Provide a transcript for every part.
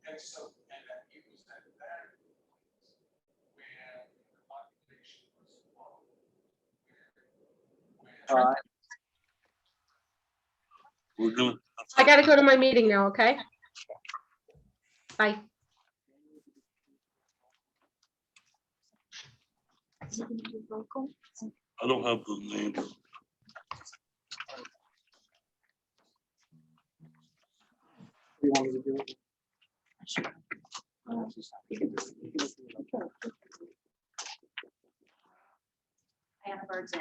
And so, and that it was at that when the population was low. We're gonna. I gotta go to my meeting now, okay? Bye. I don't have the name. You want me to do it? Anna Bird's in.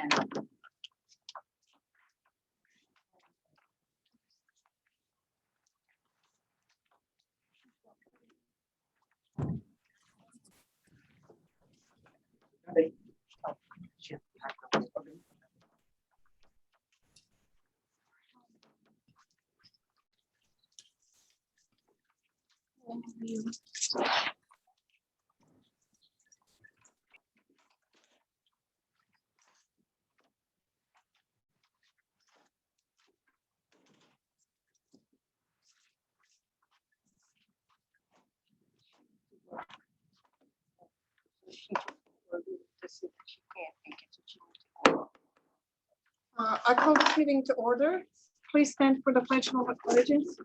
I call this meeting to order. Please stand for the pledge of allegiance.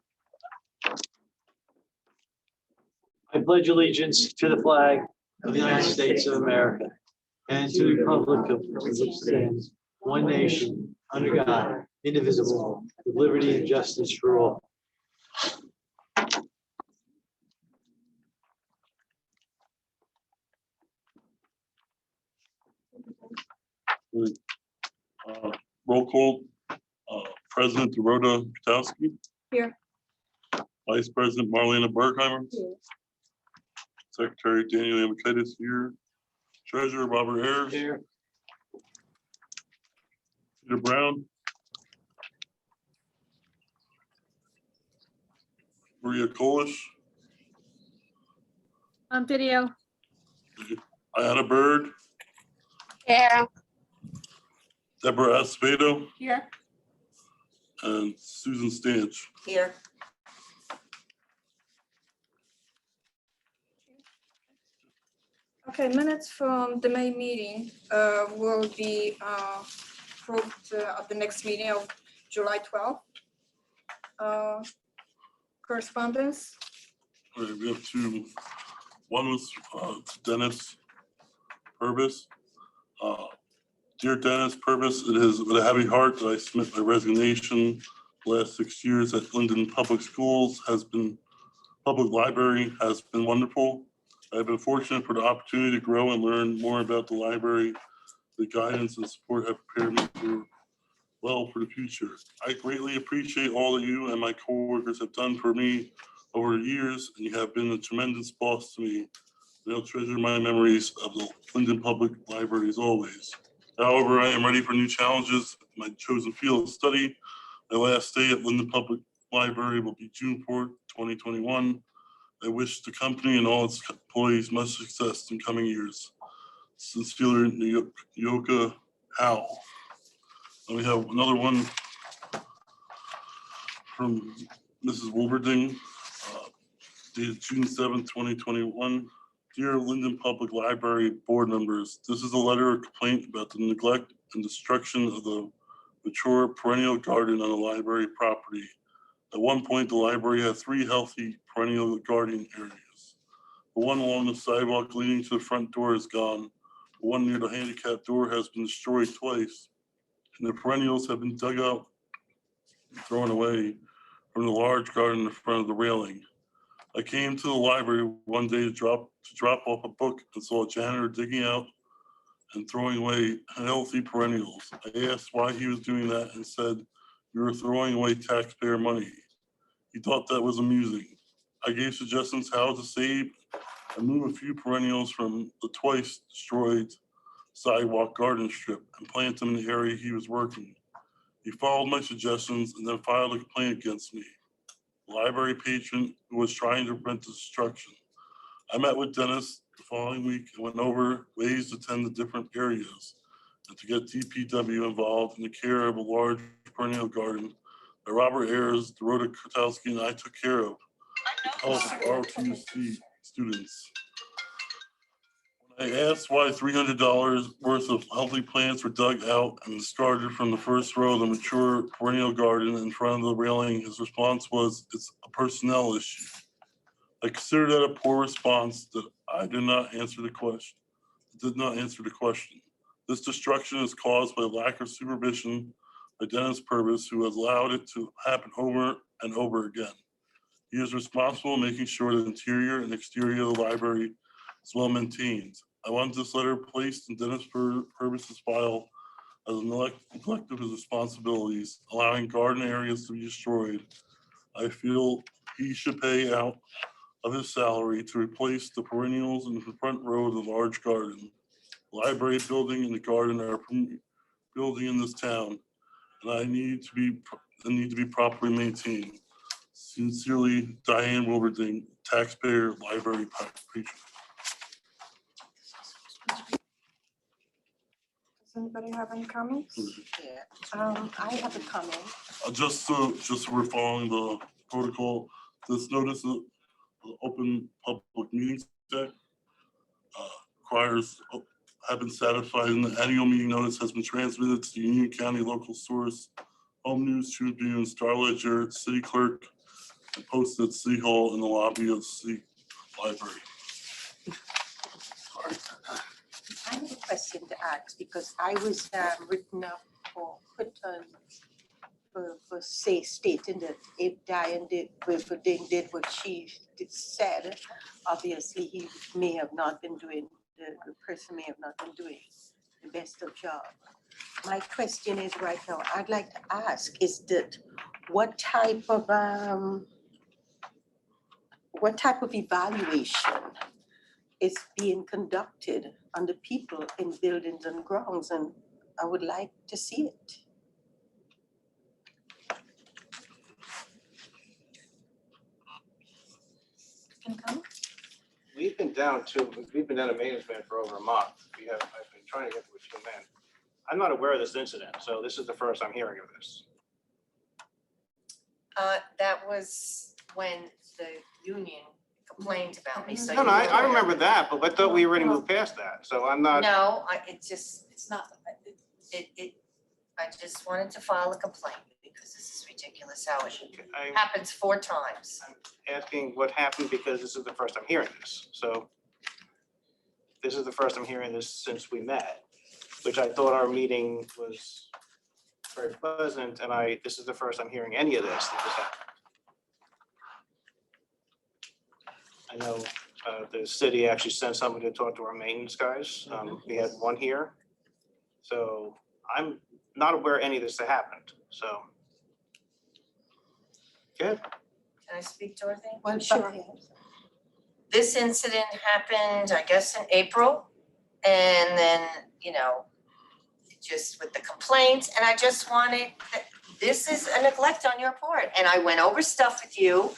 I pledge allegiance to the flag of the United States of America and to the republic of which it stands, one nation, under God, indivisible, with liberty and justice for all. Roll call. President Dorota Kutowski. Here. Vice President Marlena Bergheimer. Here. Secretary Daniel Yamakitis here. Treasurer Robert Ayers. Here. Peter Brown. Maria Kolish. On video. Ayana Bird. Yeah. Deborah Acevedo. Here. And Susan Stanch. Here. Okay, minutes from the May meeting will be approved at the next meeting of July 12th. Correspondence. All right, we have two. One was to Dennis Purvis. Dear Dennis Purvis, it is with a heavy heart that I submit my resignation. The last 6 years at Linden Public Schools public library has been wonderful. I've been fortunate for the opportunity to grow and learn more about the library. The guidance and support have prepared me for the future. I greatly appreciate all that you and my coworkers have done for me over the years, and you have been a tremendous boss to me. And I'll treasure my memories of the Linden Public Library as always. However, I am ready for new challenges in my chosen field of study. My last day at Linden Public Library will be June 4th, 2021. I wish the company and all its employees much success in coming years. Sincerely, Yoka Howell. And we have another one from Mrs. Wolverding, dated June 7th, 2021. Dear Linden Public Library board members, this is a letter of complaint about the neglect and destruction of the mature perennial garden on the library property. At one point, the library had 3 healthy perennial garden areas. The one along the sidewalk leading to the front door is gone. The one near the handicap door has been destroyed twice, and the perennials have been dug out and thrown away from the large garden in front of the railing. I came to the library one day to drop off a book and saw a janitor digging out and throwing away healthy perennials. I asked why he was doing that and said, "You were throwing away taxpayer money." He thought that was amusing. I gave suggestions how to save and move a few perennials from the twice destroyed sidewalk garden strip and plant them in the area he was working. He followed my suggestions and then filed a complaint against me, the library patron who was trying to prevent the destruction. I met with Dennis the following week and went over ways to tend the different areas and to get DPW involved in the care of a large perennial garden that Robert Ayers, Dorota Kurtowski, and I took care of. Help ROTC students. When I asked why $300 worth of healthy plants were dug out and discarded from the first row of the mature perennial garden in front of the railing, his response was, "It's a personnel issue." I consider that a poor response that I did not answer the question. This destruction is caused by lack of supervision by Dennis Purvis, who has allowed it to happen over and over again. He is responsible in making sure the interior and exterior of the library is well maintained. I want this letter placed in Dennis Purvis's file as a neglect of his responsibilities, allowing garden areas to be destroyed. I feel he should pay out of his salary to replace the perennials in the front row of the large garden. The library building and the garden are a building in this town, and I need to be properly maintained. Sincerely, Diane Wilberding, taxpayer, library patron. Does anybody have any comments? I have a comment. Just so we're following the protocol, this notice of the Open Public Meetings Act requires have been satisfied, and the annual meeting notice has been transmitted to the Union County local source, Home News, Tribune, Star Ledger, City Clerk, and posted at City Hall in the lobby of the City Library. Sorry. I have a question to ask because I was written up or put on for stating that if Diane Wilberding did what she said, obviously he may have not been doing, the person may have not been doing the best of job. My question is right now, I'd like to ask is that what type of evaluation is being conducted on the people in buildings and grounds, and I would like to see it. Can come? We've been down to maintenance man for over a month. I've been trying to get to a 2 men. I'm not aware of this incident, so this is the first I'm hearing of this. That was when the union complained about me, so. No, I remember that, but I thought we already moved past that, so I'm not. No, it's not, I just wanted to file a complaint because this is ridiculous how it I'm happens 4 times. asking what happened because this is the first I'm hearing this, so. This is the first I'm hearing this since we met, which I thought our meeting was very pleasant, and this is the first I'm hearing any of this that just happened. I know the city actually sent somebody to talk to our maintenance guys. We had one here. So I'm not aware any of this that happened, so. Good. Can I speak, Dorothy? Well, Sure. This incident happened, I guess, in April. And then, just with the complaints, and I just wanted, this is a neglect on your part. And I went over stuff with you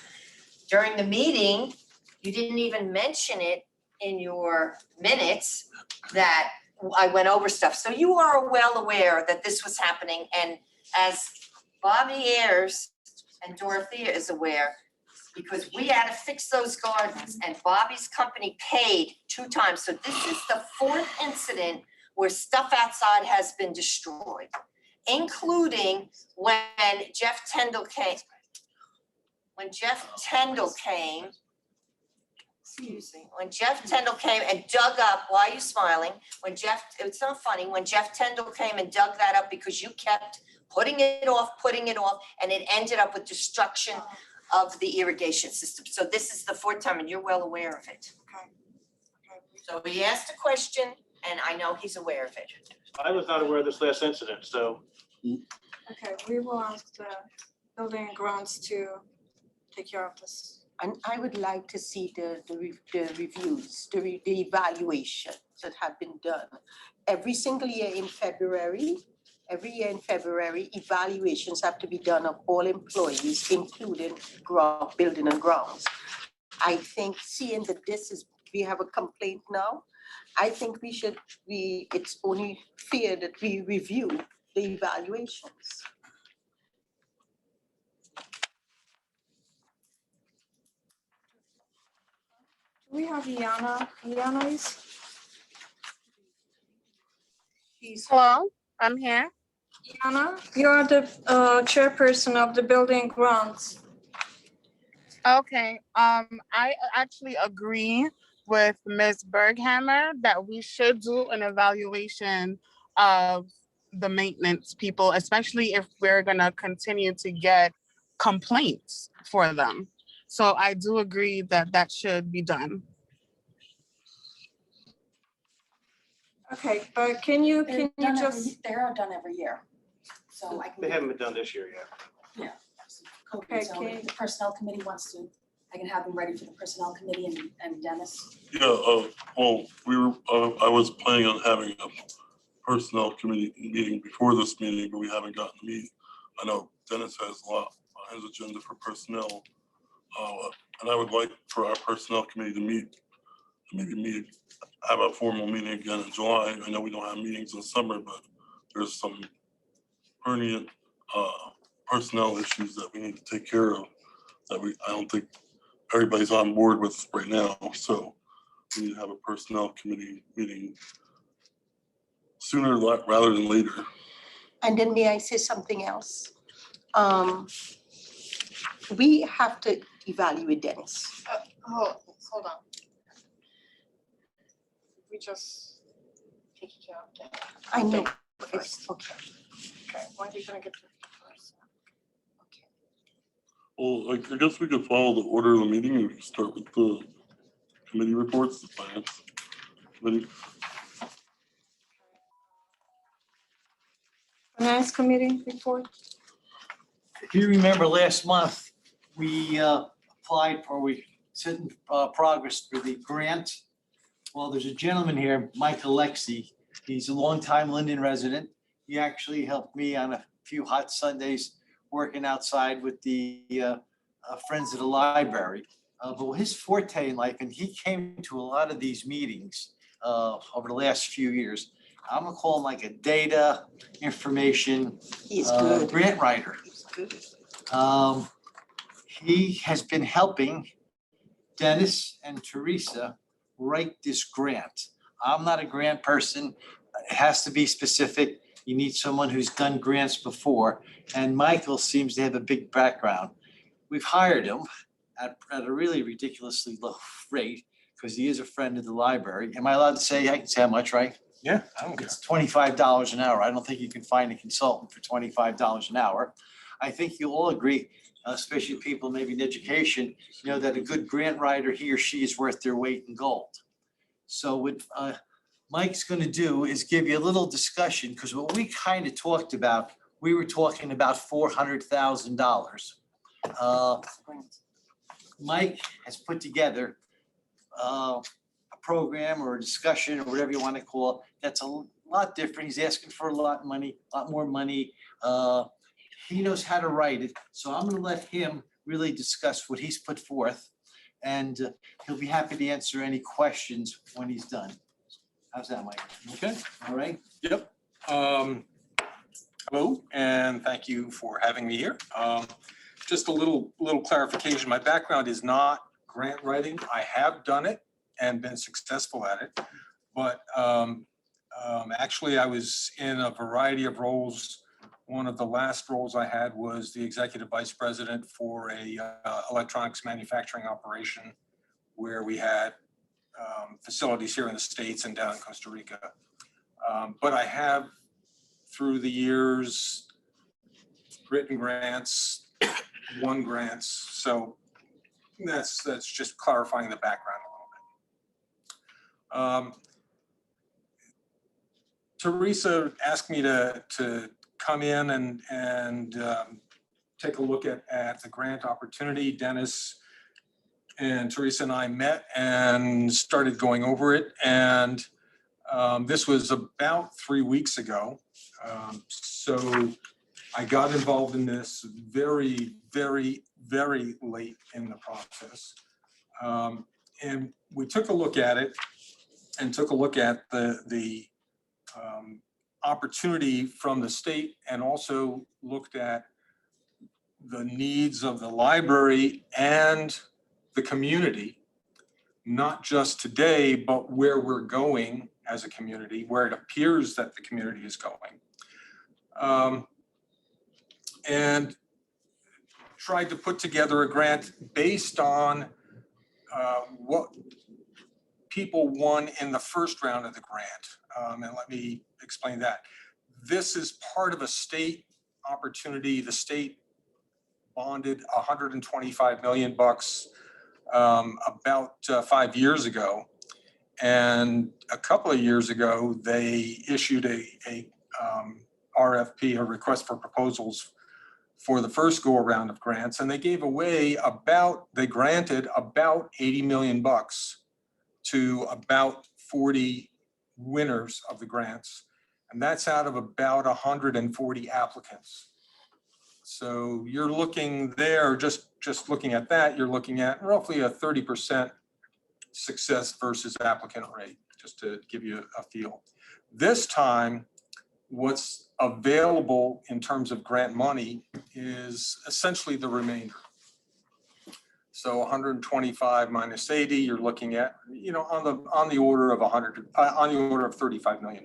during the meeting. You didn't even mention it in your minutes that I went over stuff. So you are well aware that this was happening. And as Bobby Ayers and Dorothea is aware, because we had to fix those gardens and Bobby's company paid 2 times. So this is the 4th incident where stuff outside has been destroyed, including when Jeff Tendall came. When Jeff Tendall came and dug up, why are you smiling? It's not funny, when Jeff Tendall came and dug that up because you kept putting it off, and it ended up with destruction of the irrigation system. So this is the 4th time and you're well aware of it. Okay. So he asked a question and I know he's aware of it. I was not aware of this last incident, so. Okay, we will ask the building and grounds to take care of this. And I would like to see the reviews, the evaluations that have been done. Every single year in February, evaluations have to be done of all employees, including building and grounds. I think seeing that we have a complaint now, I think it's only fair that we review the evaluations. We have Iana. Iana is. Hello, I'm here. Iana, you are the chairperson of the building grounds. Okay, I actually agree with Ms. Berghammer that we should do an evaluation of the maintenance people, especially if we're gonna continue to get complaints for them. So I do agree that that should be done. Okay, but can you just, They're done every year. So I They can, haven't been done this year yet. Okay, so okay. if the personnel committee wants to, I can have them ready for the personnel committee and Dennis. Yeah, well, I was planning on having a personnel committee meeting before this meeting, but we haven't gotten to meet. I know Dennis has a lot on his agenda for personnel. And I would like for our personnel committee to have a formal meeting again in July. I know we don't have meetings in summer, but there's some pertinent personnel issues that we need to take care of that I don't think everybody's on board with right now. So we need to have a personnel committee meeting sooner rather than later. And then may I say something else? We have to evaluate Dennis. Hold on. We just take care of that. I know. First. Okay. Okay, when are you gonna get to first? Well, I guess we could follow the order of the meeting and we can start with the committee reports, the finance committee. finance committee report? If you remember last month, we applied for, we set in progress for the grant. Well, there's a gentleman here, Mike Alexi. He's a longtime Linden resident. He actually helped me on a few hot Sundays working outside with the Friends of the Library. But his forte in life, and he came to a lot of these meetings over the last few years. I'm gonna call him like a data information He's good. grant writer. He's good. He has been helping Dennis and Teresa write this grant. I'm not a grant person. It has to be specific. You need someone who's done grants before. And Michael seems to have a big background. We've hired him at a really ridiculously low rate because he is a friend of the library. Am I allowed to say, I can say how much, right? Yeah, I don't care. It's $25 an hour. I don't think you can find a consultant for $25 an hour. I think you'll all agree, especially people maybe in education, you know, that a good grant writer, he or she is worth their weight in gold. So what Mike's gonna do is give you a little discussion, because what we kind of talked about, we were talking about $400,000. Mike has put together a program or a discussion or whatever you want to call it, that's a lot different. He's asking for a lot more money. He knows how to write it. So I'm gonna let him really discuss what he's put forth. And he'll be happy to answer any questions when he's done. How's that, Mike? Okay. All right? Yep. Hello, and thank you for having me here. Just a little clarification. My background is not grant writing. I have done it and been successful at it. But actually, I was in a variety of roles. One of the last roles I had was the executive vice president for a electronics manufacturing operation where we had facilities here in the States and down in Costa Rica. But I have, through the years, written grants, won grants. So that's just clarifying the background a little bit. Teresa asked me to come in and take a look at the grant opportunity. Dennis and Teresa and I met and started going over it. And this was about 3 weeks ago. So I got involved in this very, very, very late in the process. And we took a look at it and took a look at the opportunity from the state, and also looked at the needs of the library and the community. not just today, but where we're going as a community, where it appears that the community is going. And tried to put together a grant based on what people won in the first round of the grant. And let me explain that. This is part of a state opportunity. The state bonded $125 million about 5 years ago. And a couple of years ago, they issued a RFP, a request for proposals, for the first go around of grants, and they gave away they granted about $80 million to about 40 winners of the grants. And that's out of about 140 applicants. So you're looking there, just looking at that, you're looking at roughly a 30% success versus applicant rate, just to give you a feel. This time, what's available in terms of grant money is essentially the remainder. So 125 minus 80, you're looking at, on the order of $35 million.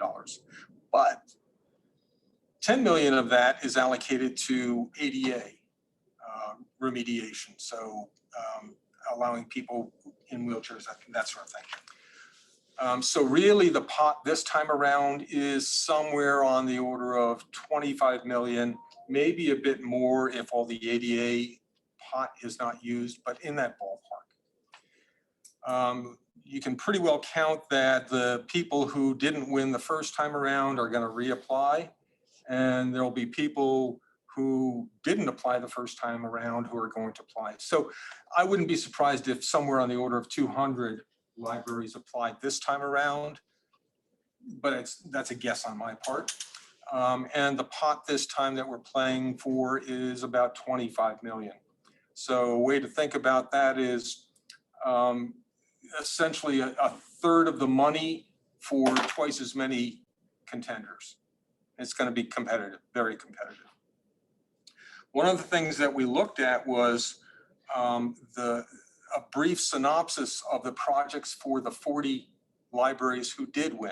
But 10 million of that is allocated to ADA remediation. So allowing people in wheelchairs, that sort of thing. So really the pot this time around is somewhere on the order of 25 million, maybe a bit more if all the ADA pot is not used, but in that ballpark. You can pretty well count that the people who didn't win the first time around are going to reapply, and there'll be people who didn't apply the first time around who are going to apply. So I wouldn't be surprised if somewhere on the order of 200 libraries applied this time around, but that's a guess on my part. And the pot this time that we're playing for is about 25 million. So a way to think about that is essentially a third of the money for twice as many contenders. It's going to be competitive, very competitive. One of the things that we looked at was a brief synopsis of the projects for the 40 libraries who did win.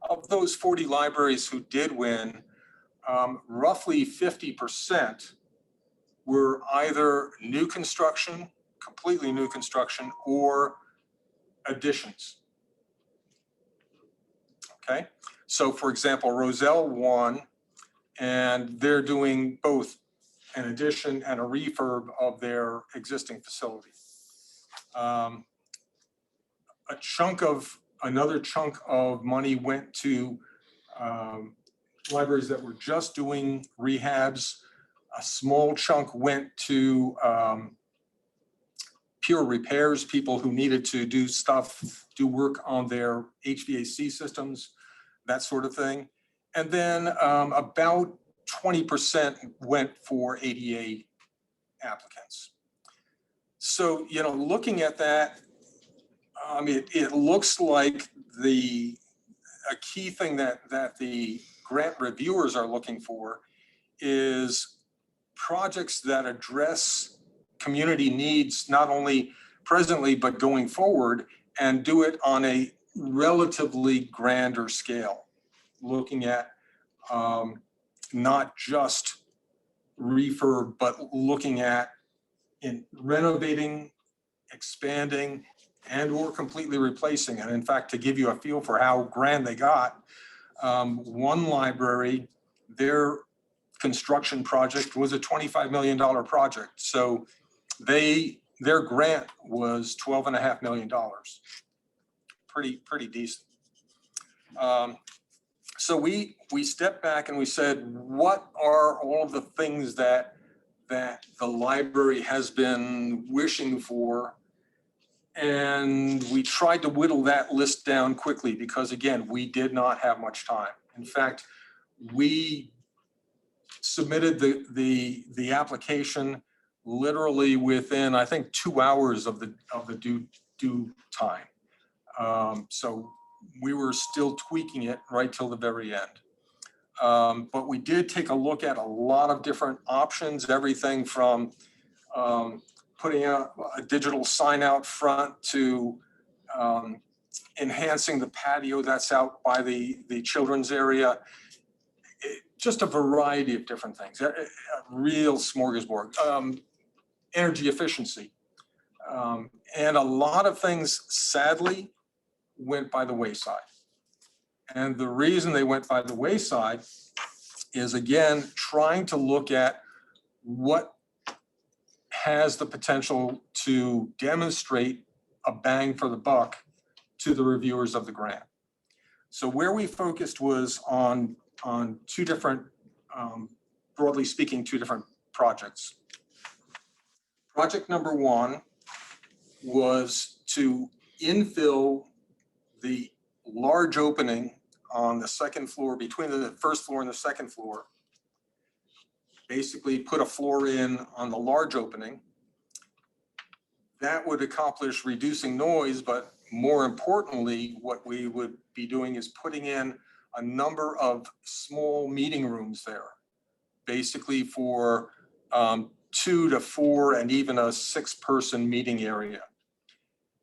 Of those 40 libraries who did win, roughly 50% were either new construction, completely new construction, or additions. Okay, so for example, Roselle won, and they're doing both an addition and a refurb of their existing facility. Another chunk of money went to libraries that were just doing rehabs. A small chunk went to pure repairs, people who needed to do work on their HVAC systems, that sort of thing. And then about 20% went for ADA applicants. So, looking at that, it looks like a key thing that the grant reviewers are looking for is projects that address community needs, not only presently, but going forward, and do it on a relatively grander scale, looking at not just refurb, but looking at in renovating, expanding, and or completely replacing. And in fact, to give you a feel for how grand they got, one library, their construction project was a $25 million project. So their grant was $12.5 million. Pretty decent. So we stepped back and we said, what are all of the things that the library has been wishing for? And we tried to whittle that list down quickly because, again, we did not have much time. In fact, we submitted the application literally within, I think, 2 hours of the due time. So we were still tweaking it right till the very end. But we did take a look at a lot of different options, everything from putting out a digital sign out front to enhancing the patio that's out by the children's area. Just a variety of different things, a real smorgasbord. Energy efficiency. And a lot of things, sadly, went by the wayside. And the reason they went by the wayside is, again, trying to look at what has the potential to demonstrate a bang for the buck to the reviewers of the grant. So where we focused was on two different, broadly speaking, two different projects. Project number one was to infill the large opening on the second floor, between the first floor and the second floor. Basically put a floor in on the large opening. That would accomplish reducing noise, but more importantly, what we would be doing is putting in a number of small meeting rooms there, basically for 2 to 4 and even a 6-person meeting area.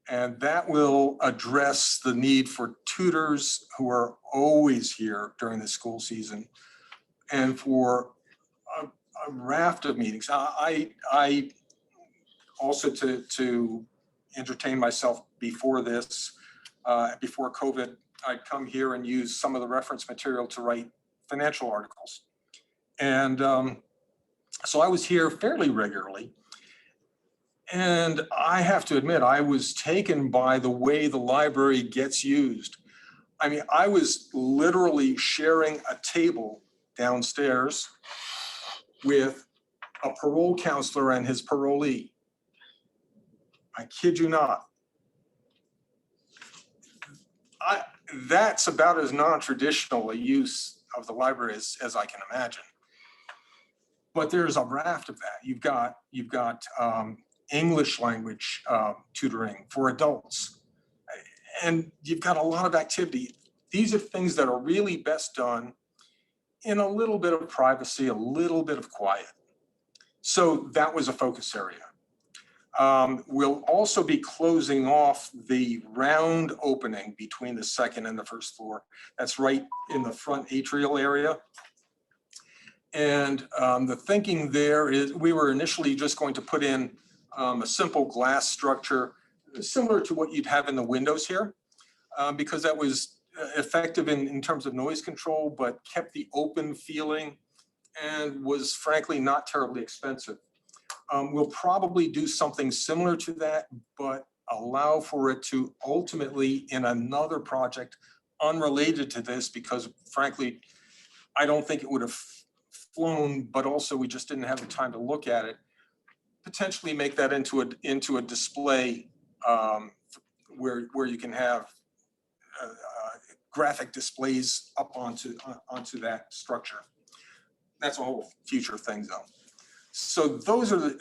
And that will address the need for tutors who are always here during the school season, and for a raft of meetings. I also, to entertain myself before this, before COVID, I'd come here and use some of the reference material to write financial articles. And so I was here fairly regularly. And I have to admit, I was taken by the way the library gets used. I mean, I was literally sharing a table downstairs with a parole counselor and his parolee. I kid you not. That's about as non-traditional a use of the library as I can imagine. But there's a raft of that. You've got English language tutoring for adults. And you've got a lot of activity. These are things that are really best done in a little bit of privacy, a little bit of quiet. So that was a focus area. We'll also be closing off the round opening between the second and the first floor. That's right in the front atrial area. And the thinking there is we were initially just going to put in a simple glass structure similar to what you'd have in the windows here, because that was effective in terms of noise control, but kept the open feeling and was frankly not terribly expensive. We'll probably do something similar to that, but allow for it to ultimately, in another project unrelated to this, because frankly, I don't think it would have flown, but also we just didn't have the time to look at it, potentially make that into a display where you can have graphic displays up onto that structure. That's a whole future thing though. So those are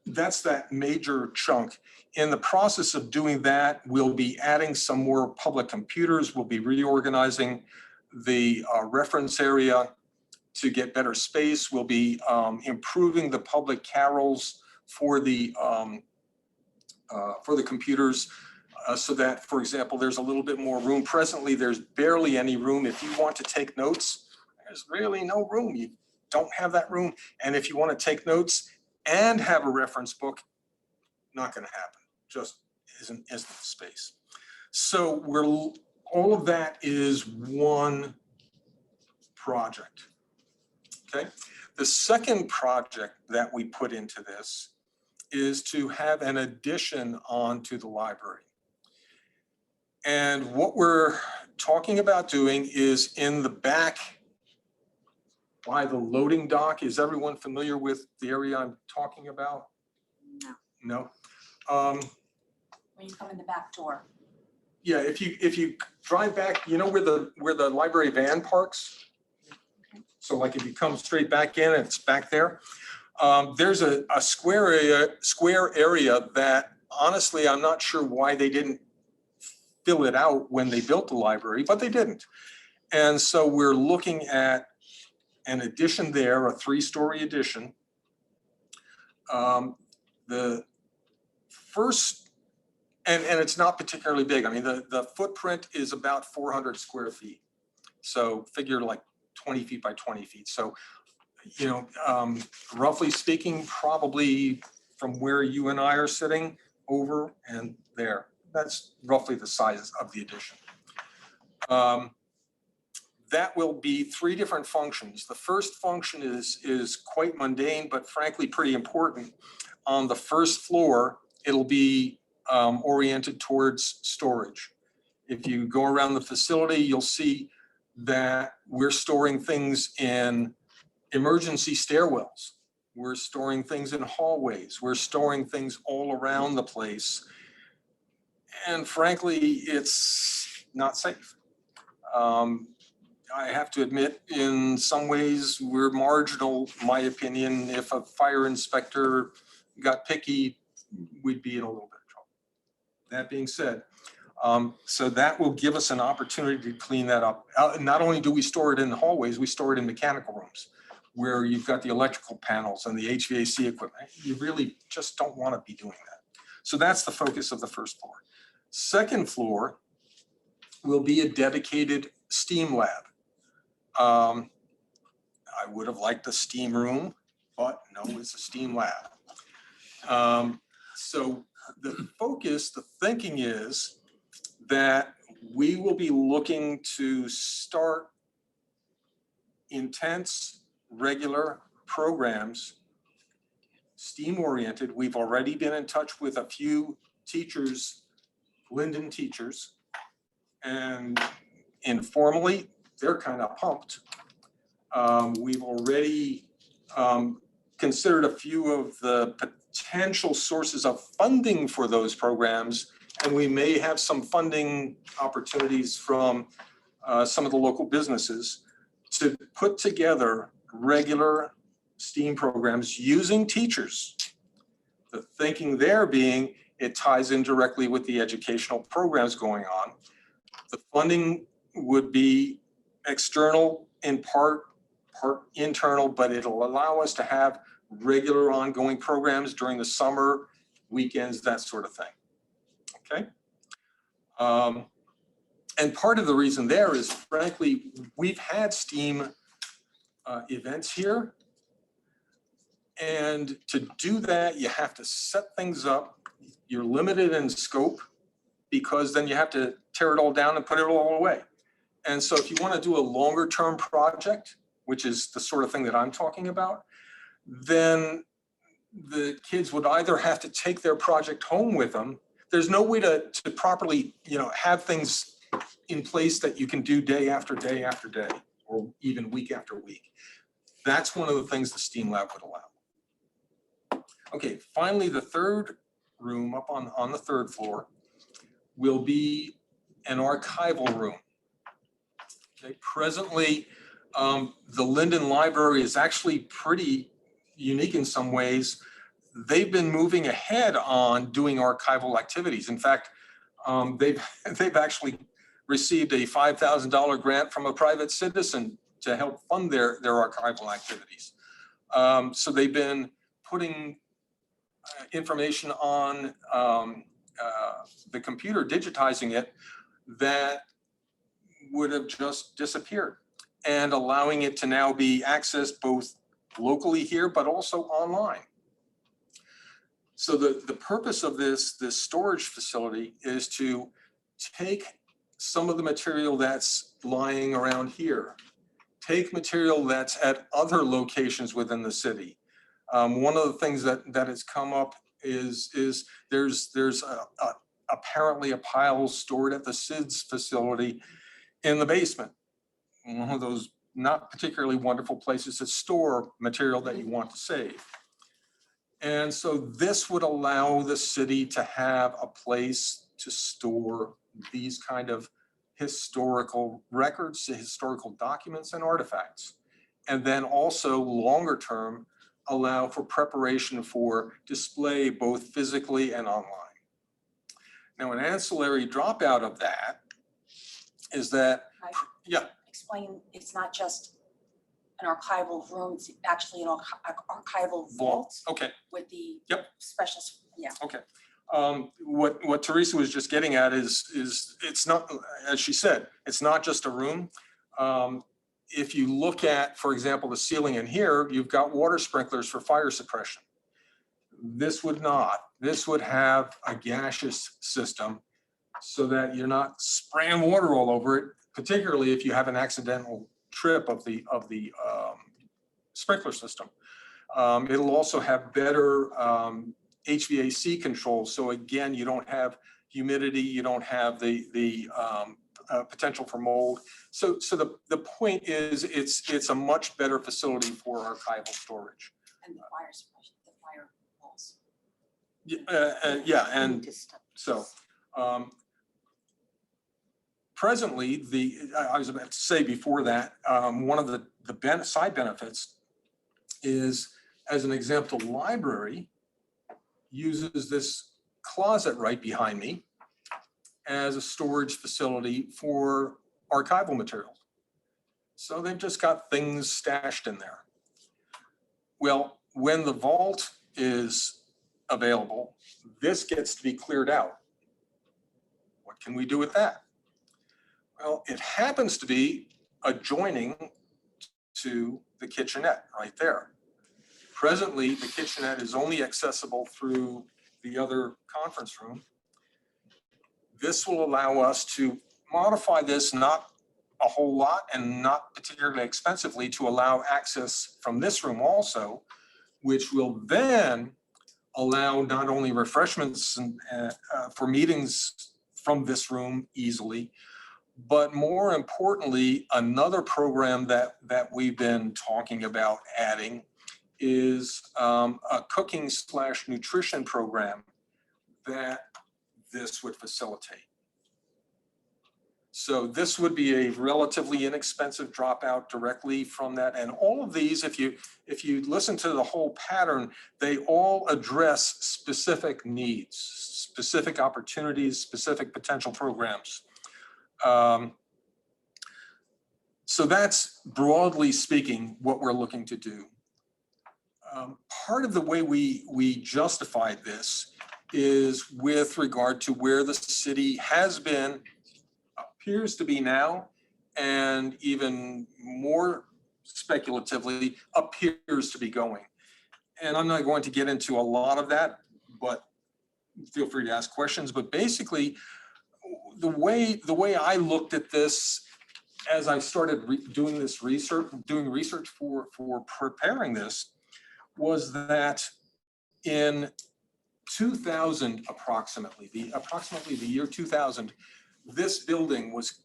that's that major chunk. In the process of doing that, we'll be adding some more public computers. We'll be reorganizing the reference area to get better space. We'll be improving the public carols for the computers so that, for example, there's a little bit more room. Presently, there's barely any room. If you want to take notes, there's really no room. You don't have that room. And if you want to take notes and have a reference book, not going to happen. Just isn't the space. So all of that is one project. Okay. The second project that we put into this is to have an addition onto the library. And what we're talking about doing is in the back by the loading dock. Is everyone familiar with the area I'm talking about? No. When you come in the back door. Yeah, if you drive back, you know where the library van parks? So like if you come straight back in, it's back there. There's a square area that honestly, I'm not sure why they didn't fill it out when they built the library, but they didn't. And so we're looking at an addition there, a 3-story addition. The first And it's not particularly big. I mean, the footprint is about 400 square feet. So figure like 20 feet by 20 feet. So, you know, roughly speaking, probably from where you and I are sitting over and there. That's roughly the size of the addition. That will be 3 different functions. The first function is quite mundane, but frankly pretty important. On the first floor, it'll be oriented towards storage. If you go around the facility, you'll see that we're storing things in emergency stairwells. We're storing things in hallways. We're storing things all around the place. And frankly, it's not safe. I have to admit, in some ways, we're marginal, in my opinion. If a fire inspector got picky, we'd be in a little bit of trouble. That being said, so that will give us an opportunity to clean that up. Not only do we store it in the hallways, we store it in mechanical rooms where you've got the electrical panels and the HVAC equipment. You really just don't want to be doing that. So that's the focus of the first floor. Second floor will be a dedicated steam lab. I would have liked a steam room, but no, it's a steam lab. So the focus, the thinking is that we will be looking to start intense, regular programs, STEAM-oriented. We've already been in touch with a few teachers, Linden teachers, and informally, they're kind of pumped. We've already considered a few of the potential sources of funding for those programs, and we may have some funding opportunities from some of the local businesses to put together regular STEAM programs using teachers. The thinking there being it ties in directly with the educational programs going on. The funding would be external in part internal, but it'll allow us to have regular ongoing programs during the summer, weekends, that sort of thing. Okay. And part of the reason there is, frankly, we've had STEAM events here. And to do that, you have to set things up. You're limited in scope because then you have to tear it all down and put it all away. And so if you want to do a longer term project, which is the sort of thing that I'm talking about, then the kids would either have to take their project home with them. There's no way to properly, have things in place that you can do day after day after day, or even week after week. That's one of the things the STEAM lab would allow. Okay, finally, the third room up on the third floor will be an archival room. Okay, presently, the Linden Library is actually pretty unique in some ways. They've been moving ahead on doing archival activities. In fact, they've actually received a $5,000 grant from a private citizen to help fund their archival activities. So they've been putting information on the computer, digitizing it, that would have just disappeared, and allowing it to now be accessed both locally here, but also online. So the purpose of this storage facility is to take some of the material that's lying around here, take material that's at other locations within the city. One of the things that has come up is there's apparently a pile stored at the SIDS facility in the basement. One of those not particularly wonderful places to store material that you want to save. And so this would allow the city to have a place to store these kind of historical records, historical documents and artifacts. And then also longer term, allow for preparation for display both physically and online. Now, an ancillary dropout of that is that, Explain, it's not just an archival room, it's actually an archival vault okay, with the Yep. special, yeah. okay. What Teresa was just getting at is it's not, as she said, it's not just a room. If you look at, for example, the ceiling in here, you've got water sprinklers for fire suppression. This would not. This would have a gaseous system so that you're not spraying water all over it, particularly if you have an accidental trip of the sprinkler system. It'll also have better HVAC control. So again, you don't have humidity, you don't have the potential for mold. So the point is, it's a much better facility for archival storage. And the fire suppression, the fire walls. Yeah, and so presently, I was about to say before that, one of the side benefits is, as an example, the library uses this closet right behind me as a storage facility for archival materials. So they've just got things stashed in there. Well, when the vault is available, this gets to be cleared out. What can we do with that? Well, it happens to be adjoining to the kitchenette right there. Presently, the kitchenette is only accessible through the other conference room. This will allow us to modify this, not a whole lot and not particularly expensively, to allow access from this room also, which will then allow not only refreshments and, for meetings from this room easily, but more importantly, another program that we've been talking about adding is a cooking/nutrition program that this would facilitate. So this would be a relatively inexpensive dropout directly from that. And all of these, if you listen to the whole pattern, they all address specific needs, specific opportunities, specific potential programs. So that's, broadly speaking, what we're looking to do. Part of the way we justified this is with regard to where the city has been, appears to be now, and even more speculatively appears to be going. And I'm not going to get into a lot of that, but feel free to ask questions. But basically, the way I looked at this as I started doing research for preparing this, was that in 2000, approximately the year 2000, this building was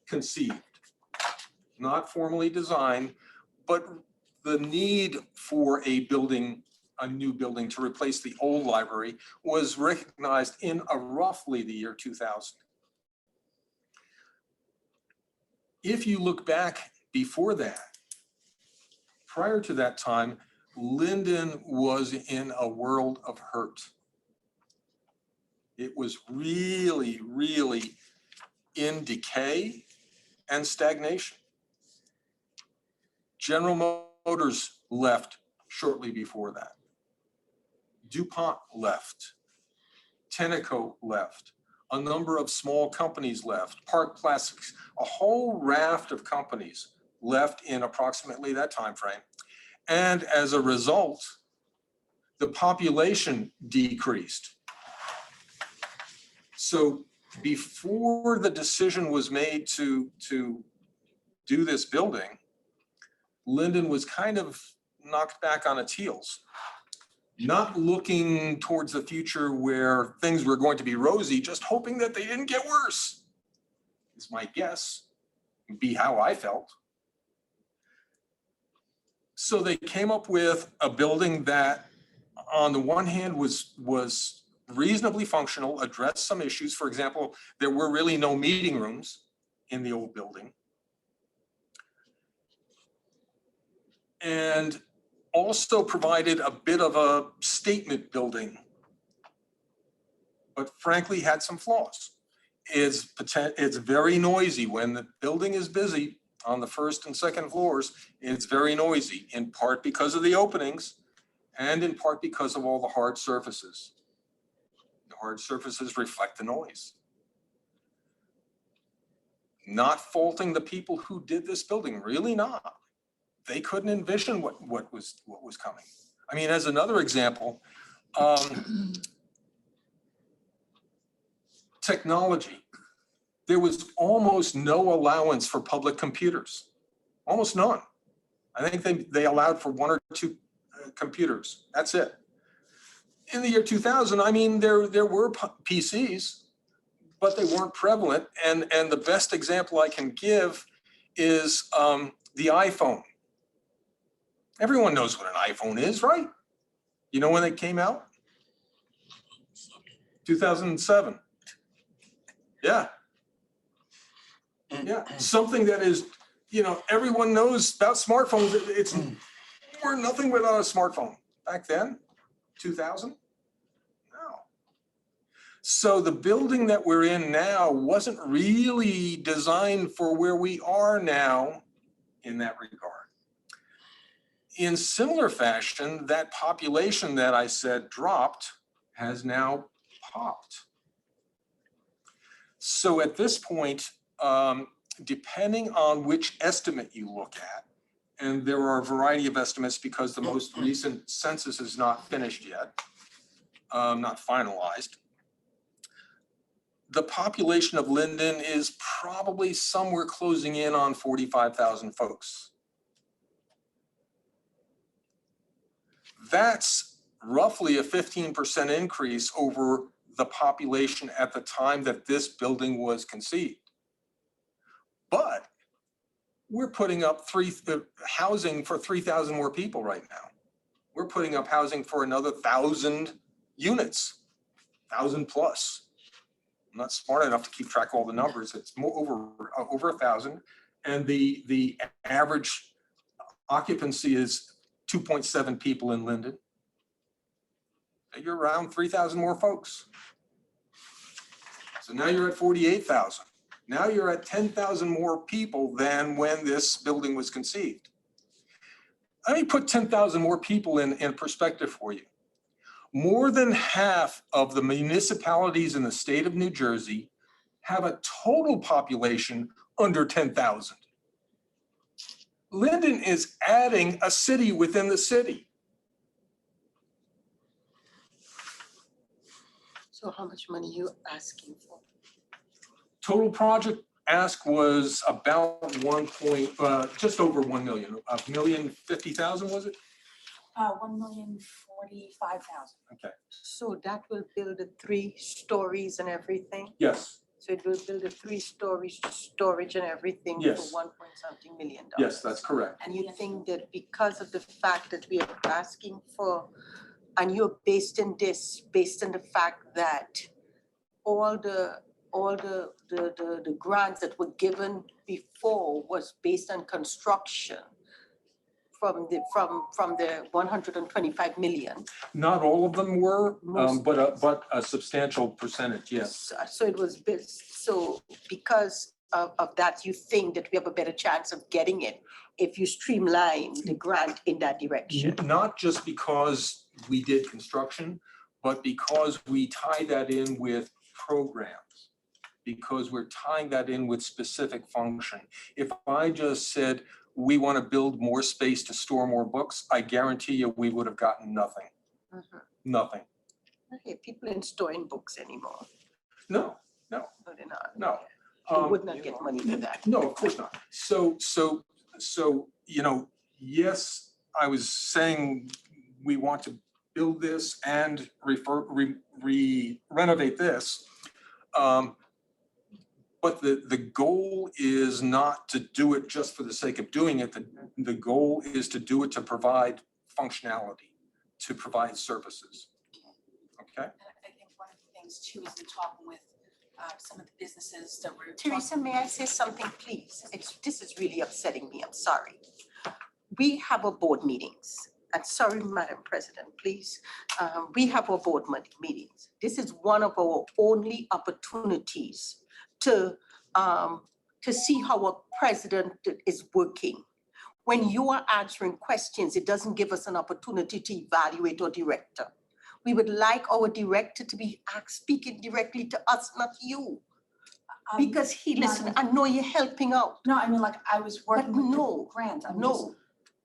conceived, not formally designed, but the need for a new building to replace the old library was recognized in roughly the year 2000. If you look back before that, prior to that time, Linden was in a world of hurt. It was really, really in decay and stagnation. General Motors left shortly before that. DuPont left. Tenneco left. A number of small companies left. Park Plastics, a whole raft of companies left in approximately that time frame. And as a result, the population decreased. So before the decision was made to do this building, Linden was kind of knocked back on its heels, not looking towards the future where things were going to be rosy, just hoping that they didn't get worse, is my guess, would be how I felt. So they came up with a building that, on the one hand, was reasonably functional, addressed some issues. For example, there were really no meeting rooms in the old building. And also provided a bit of a statement building, but frankly had some flaws. It's very noisy. When the building is busy on the first and second floors, it's very noisy, in part because of the openings and in part because of all the hard surfaces. The hard surfaces reflect the noise. Not faulting the people who did this building, really not. They couldn't envision what was coming. I mean, as another example, technology. There was almost no allowance for public computers, almost none. I think they allowed for 1 or 2 computers. That's it. In the year 2000, I mean, there were PCs, but they weren't prevalent. And the best example I can give is the iPhone. Everyone knows what an iPhone is, right? You know when they came out? 2007. Yeah. Yeah, something that is, you know, everyone knows about smartphones. We're nothing without a smartphone. Back then, 2000? No. So the building that we're in now wasn't really designed for where we are now in that regard. In similar fashion, that population that I said dropped has now popped. So at this point, depending on which estimate you look at, and there are a variety of estimates because the most recent census is not finished yet, not finalized. The population of Linden is probably somewhere closing in on 45,000 folks. That's roughly a 15% increase over the population at the time that this building was conceived. But we're putting up housing for 3,000 more people right now. We're putting up housing for another 1,000 units, 1,000 plus. I'm not smart enough to keep track of all the numbers. It's more over 1,000, and the average occupancy is 2.7 people in Linden. You're around 3,000 more folks. So now you're at 48,000. Now you're at 10,000 more people than when this building was conceived. Let me put 10,000 more people in perspective for you. More than half of the municipalities in the state of New Jersey have a total population under 10,000. Linden is adding a city within the city. So how much money you asking for? Total project ask was about just over 1 million, $1,050,000 was it? 1,045,000. Okay. So that will build the 3 stories and everything? Yes. So it will build a 3 stories storage and everything Yes. for $1 million. Yes, that's correct. And you think that because of the fact that we are asking for, and you're based on the fact that all the grants that were given before was based on construction from the 125 million. Not all of them were, Most- but a substantial percentage, yes. So it was built, so because of that, you think that we have a better chance of getting it if you streamline the grant in that direction? Not just because we did construction, but because we tie that in with programs, because we're tying that in with specific function. If I just said, we want to build more space to store more books, I guarantee you we would have gotten nothing. Nothing. Okay, people ain't storing books anymore. No. No, they're not. No. They would not get money for that. No, of course not. So, you know, yes, I was saying we want to build this and renovate this. But the goal is not to do it just for the sake of doing it. The goal is to do it to provide functionality, to provide services. Okay? And I think one of the things too is in talking with some of the businesses that were. Teresa, may I say something, please? This is really upsetting me, I'm sorry. We have our board meetings, and sorry, Madam President, please. We have our board meetings. This is one of our only opportunities to see how our president is working. When you are answering questions, it doesn't give us an opportunity to evaluate our director. We would like our director to be speaking directly to us, not you. Because listen, I know you're helping out. No, I mean, like, I was working with the no, grant. I'm just- No,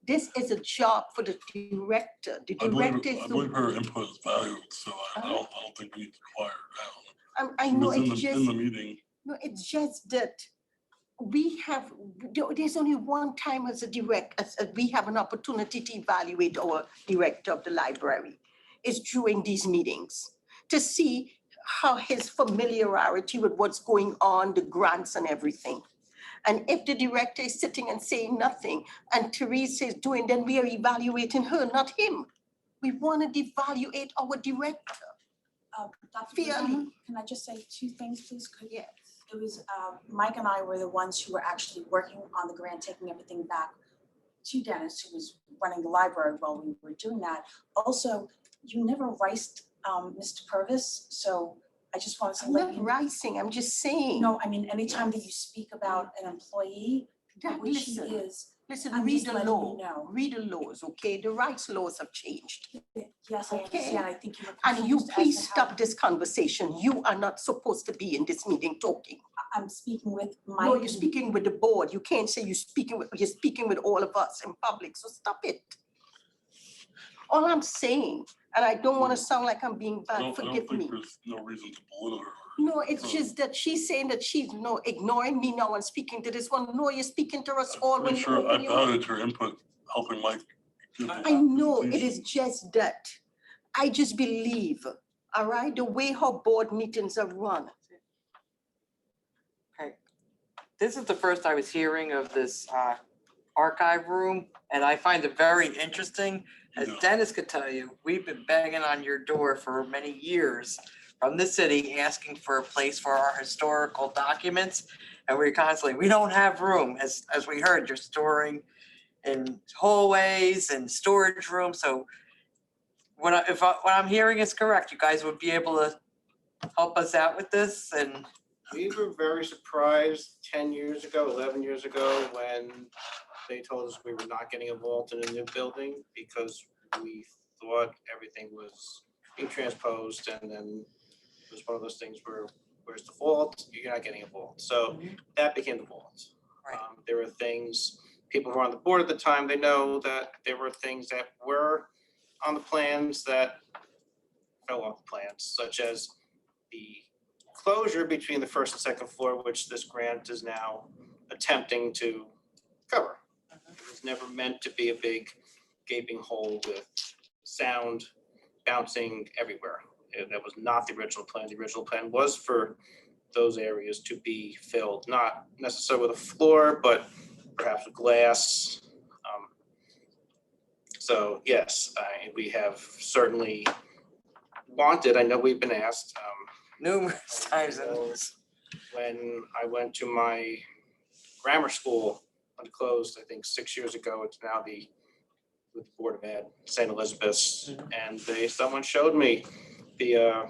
this is a job for the director. The I director is believe the. her input is valued, so I don't think we need to quiet her down. I She know was in it's the, just. in the meeting. No, it's just that there's only one time as a we have an opportunity to evaluate our director of the library. It's during these meetings to see how his familiarity with what's going on, the grants and everything. And if the director is sitting and saying nothing and Teresa is doing, then we are evaluating her, not him. We want to evaluate our director. Dr. Fairly. Buzano, can I just say two things, please? Yes. It was, Mike and I were the ones who were actually working on the grant, taking everything back to Dennis, who was running the library while we were doing that. Also, you never riced Mr. Purvis, so I just wanted to I'm let not you know. rising, I'm just saying. No, I mean, anytime that you speak about an employee, which he Listen, is, listen, I'm read just the letting law, you know. read the laws, okay? The rights laws have changed. yes, I Okay. understand, I think you were And you confused as please to how- stop this conversation. You are not supposed to be in this meeting talking. I'm speaking with Mike. No, you're speaking with the board. You can't say you're speaking with all of us in public, so stop it. All I'm saying, and I don't want to sound like I'm being I bad, don't forgive me. think there's no reason to belittle her. No, it's just that she's saying that she's ignoring me now and speaking to this one. No, you're speaking to us all when I'm you sure I open your mouth. valued her input, helping Mike. give the I know, it presentation. is just that. I just believe, all right, the way her board meetings are run. Okay. This is the first I was hearing of this archive room, and I find it very interesting. As Yeah. Dennis could tell you, we've been banging on your door for many years from the city, asking for a place for our historical documents. And we're constantly, we don't have room. As we heard, you're storing in hallways and storage rooms. So what I'm hearing is correct, you guys would be able to help us out with this and. We were very surprised 10 years ago, 11 years ago, when they told us we were not getting a vault in a new building because we thought everything was being transposed, and then it was one of those things where, where's the vault? You're not getting a vault. So that became the vault. Right. There were things, people who were on the board at the time, they know that there were things that were on the plans that fell off the plans, such as the closure between the first and second floor, which this grant is now attempting to cover. It was never meant to be a big gaping hole with sound bouncing everywhere. That was not the original plan. The original plan was for those areas to be filled, not necessarily with a floor, but perhaps with glass. So yes, we have certainly wanted, I know we've been asked, Numerous times. when I went to my grammar school, when it closed, I think 6 years ago, it's now with the Board of Ed, St. Elizabeth's, and someone showed me the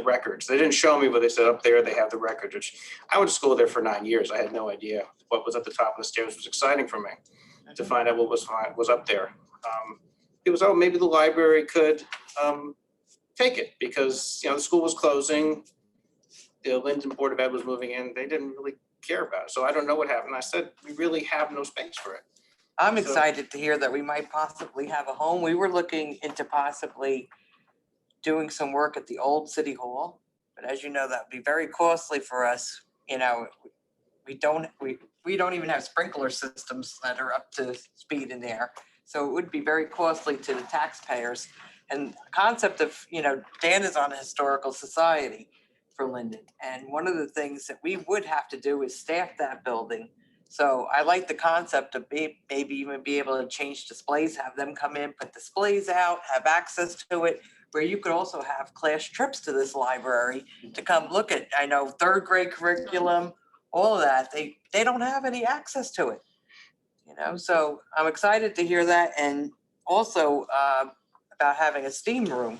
records. They didn't show me, but they said up there they have the records, which I went to school there for 9 years. I had no idea what was at the top of the stairs. It was exciting for me to find out what was up there. It was, oh, maybe the library could take it because, the school was closing. The Linden Board of Ed was moving in. They didn't really care about it. So I don't know what happened. I said, we really have no space for it. I'm So- excited to hear that we might possibly have a home. We were looking into possibly doing some work at the old city hall, but as you know, that would be very costly for us. We don't even have sprinkler systems that are up to speed in there. So it would be very costly to the taxpayers. And the concept of, Dan is on a historical society for Linden. And one of the things that we would have to do is staff that building. So I like the concept of maybe even be able to change displays, have them come in, put displays out, have access to it, where you could also have class trips to this library to come look at, I know, third grade curriculum, all of that. They don't have any access to it. So I'm excited to hear that. And also about having a STEAM room.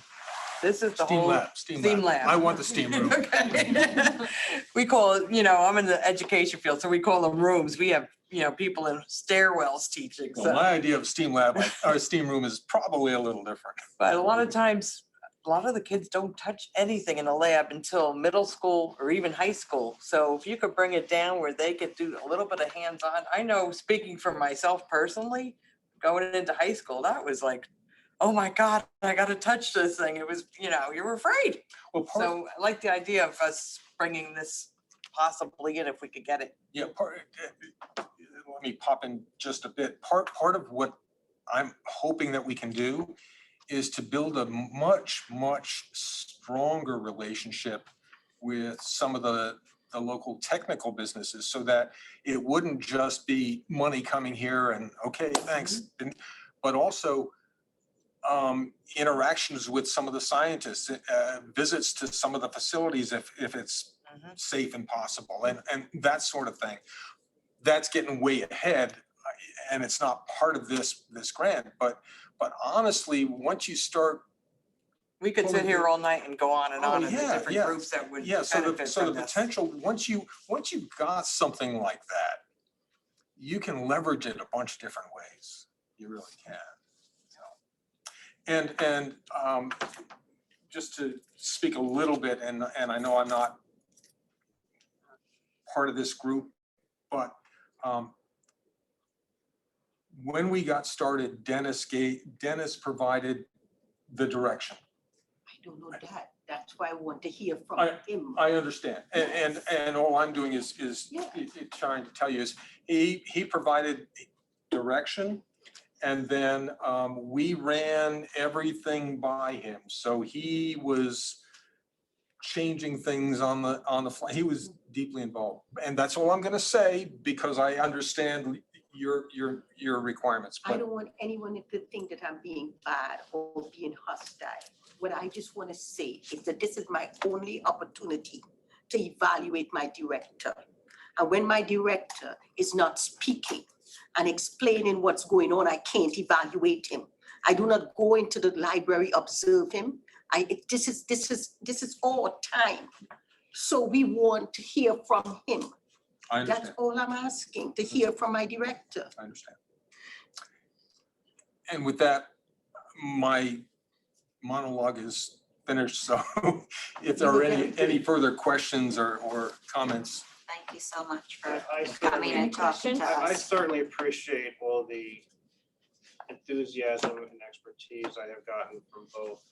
This is the whole. Steam lab. I want the steam room. Okay. We call it, I'm in the education field, so we call them rooms. We have, people in stairwells teaching. Well, So, my idea of STEAM lab, or STEAM room is probably a little different. but a lot of times, a lot of the kids don't touch anything in the lab until middle school or even high school. So if you could bring it down where they could do a little bit of hands-on, I know speaking for myself personally, going into high school, that was like, oh my God, I gotta touch this thing. It was, you were afraid. Well, So I like the idea of us bringing this possibly in if we could get it. Yeah, let me pop in just a bit. Part of what I'm hoping that we can do is to build a much stronger relationship with some of the local technical businesses so that it wouldn't just be money coming here and, okay, thanks. But also interactions with some of the scientists, visits to some of the facilities if it's safe and possible, and that sort of thing. That's getting way ahead, and it's not part of this grant, but honestly, once you start. We could sit here all night and go on and on in the yeah, different yeah. groups that would Yeah, so benefit the from this. potential, once you got something like that, you can leverage it a bunch of different ways. You really can. And just to speak a little bit, and I know I'm not part of this group, but when we got started, Dennis provided the direction. I don't know that. That's why I want to hear from him. I understand, and all I'm doing is trying to tell you is he provided direction, and then we ran everything by him. So he was changing things on the fly. He was deeply involved, and that's all I'm going to say because I understand your requirements. I don't want anyone to think that I'm being bad or being hostile. What I just want to say is that this is my only opportunity to evaluate my director. And when my director is not speaking and explaining what's going on, I can't evaluate him. I do not go into the library, observe him. This is all time. So we want to hear from him. I understand. That's all I'm asking, to hear from my director. I understand. And with that, my monologue is finished. So if there are any further questions or comments. Thank you so much for I coming and talking to I us. certainly appreciate all the enthusiasm and expertise I have gotten from both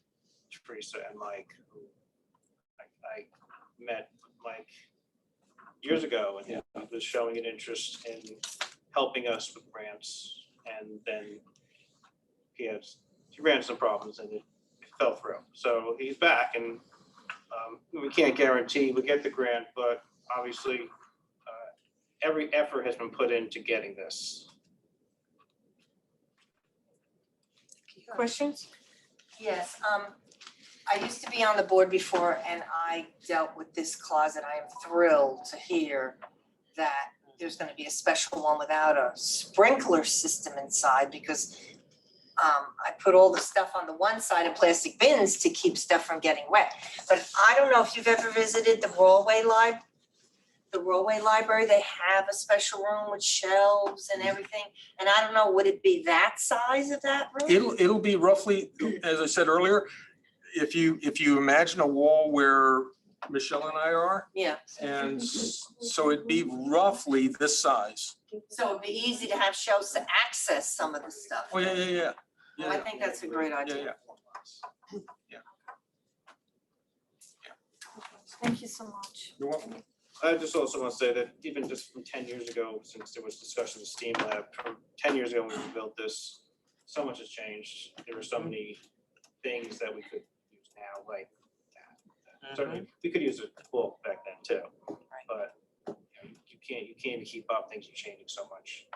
Teresa and Mike, who I met Mike years ago, and he was showing an interest in helping us with grants, and then he ran into some problems and it fell through. So he's back, and we can't guarantee we'll get the grant, but obviously every effort has been put into getting this. Questions? Yes, I used to be on the board before and I dealt with this closet. I am thrilled to hear that there's gonna be a special one without a sprinkler system inside because I put all the stuff on the one side of plastic bins to keep stuff from getting wet. But I don't know if you've ever visited the Rollway Library. They have a special room with shelves and everything. And I don't know, would it be that size of that room? It'll be roughly, as I said earlier, if you imagine a wall where Michelle and I are, Yeah, and so it'd be roughly this size. so it'd be easy to have shelves to access some of the stuff. Oh, yeah. I think that's a great idea. Yeah. Thank you so much. You're welcome. I just also want to say that even just from 10 years ago, since there was discussion of STEAM Lab, from 10 years ago when we built this, so much has changed. There were so many things that we could use now, like that. Certainly, we could use a tool back then too, but you can't even keep up. Things are changing so much.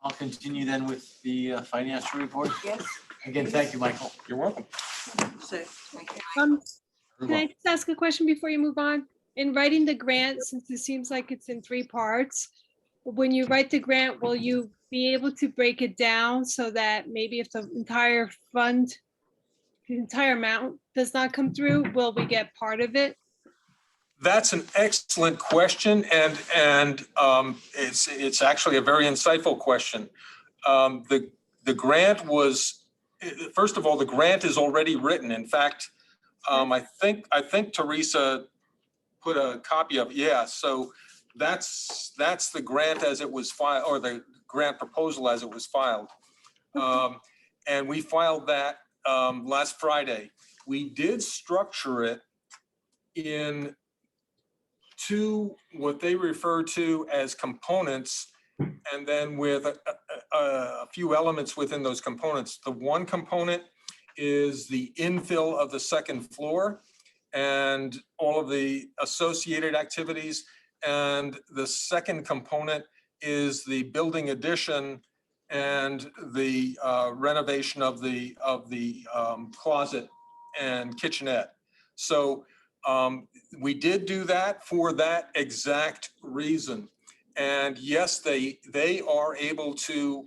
I'll continue then with the financial report. Yes. Again, thank you, Michael. You're welcome. So, okay. Can I just ask a question before you move on? In writing the grant, since it seems like it's in 3 parts, when you write the grant, will you be able to break it down so that maybe if the entire fund, the entire amount does not come through, will we get part of it? That's an excellent question, and it's actually a very insightful question. The grant was, first of all, the grant is already written. In fact, I think Teresa put a copy of, yeah, so that's the grant as it was filed, or the grant proposal as it was filed. And we filed that last Friday. We did structure it in two, what they refer to as components, and then with a few elements within those components. The one component is the infill of the second floor and all of the associated activities. And the second component is the building addition and the renovation of the closet and kitchenette. So we did do that for that exact reason. And yes, they are able to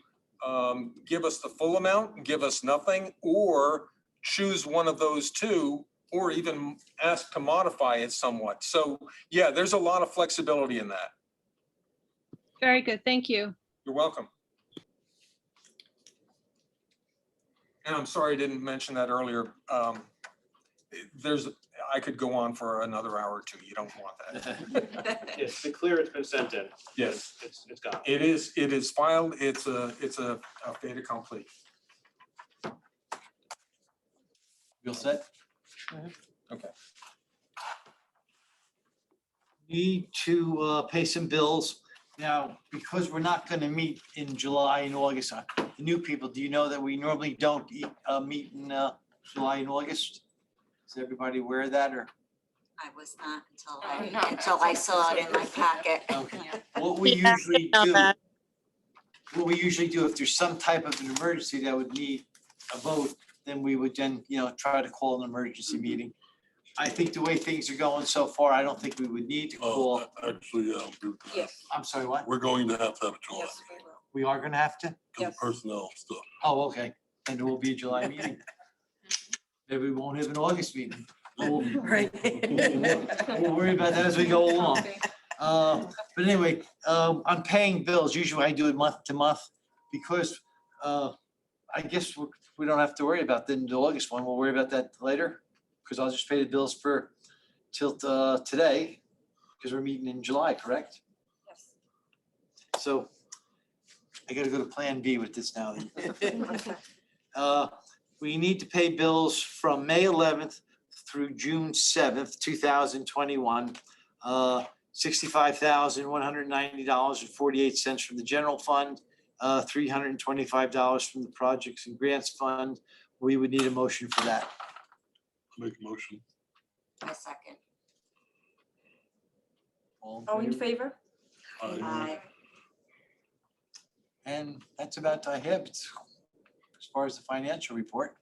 give us the full amount, give us nothing, or choose one of those two, or even ask to modify it somewhat. So yeah, there's a lot of flexibility in that. Very good, thank you. You're welcome. And I'm sorry I didn't mention that earlier. I could go on for another hour or two. You don't want that. Yes, to be clear, it's been sent in. Yes. It's gone. It is filed. It's a fait accompli. You all set? Okay. Need to pay some bills. Now, because we're not gonna meet in July and August, the new people, do you know that we normally don't meet in July and August? Is everybody aware of that, or? I was not Oh, no. until I saw it in my packet. Okay. What we usually do, if there's some type of an emergency that would need a vote, then we would then, try to call an emergency meeting. I think the way things are going so far, I don't think we would need to call. Actually, Yes, I'm sorry, what? we're going to have a July, yes, we will. We are gonna have to? because Yes. of personnel stuff. Oh, okay. And there will be a July meeting. Maybe we won't have an August meeting. We'll Right. we'll worry about that as we go along. Okay. But anyway, I'm paying bills. Usually I do it month to month because I guess we don't have to worry about the August one. We'll worry about that later. Because I'll just pay the bills for till today, because we're meeting in July, correct? Yes. So I gotta go to Plan B with this now. We need to pay bills from May 11th through June 7th, 2021. $65,190.48 from the general fund, $325 from the projects and grants fund. We would need a motion for that. Make a motion. A second. All in favor? Aye. And that's about I have as far as the financial report.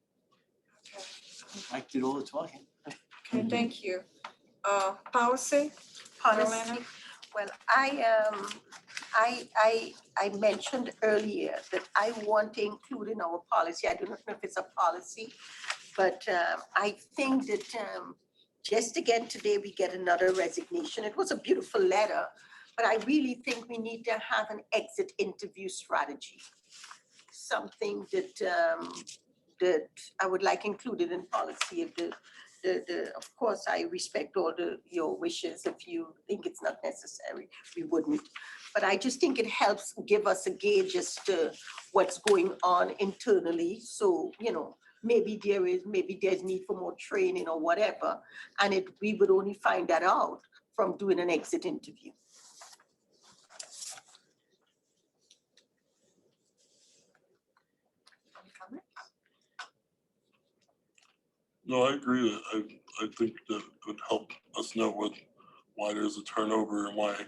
Mike did all the talking. Okay, thank you. Policy? Policy, well, I mentioned earlier that I want to include in our policy, I do not know if it's a policy, but I think that just again today, we get another resignation. It was a beautiful letter, but I really think we need to have an exit interview strategy. Something that that I would like included in policy. If of course, I respect all your wishes. If you think it's not necessary, we wouldn't. But I just think it helps give us a gauge as to what's going on internally. So, maybe there's need for more training or whatever. And we would only find that out from doing an exit interview. No, I agree. I think that would help us know why there's a turnover and why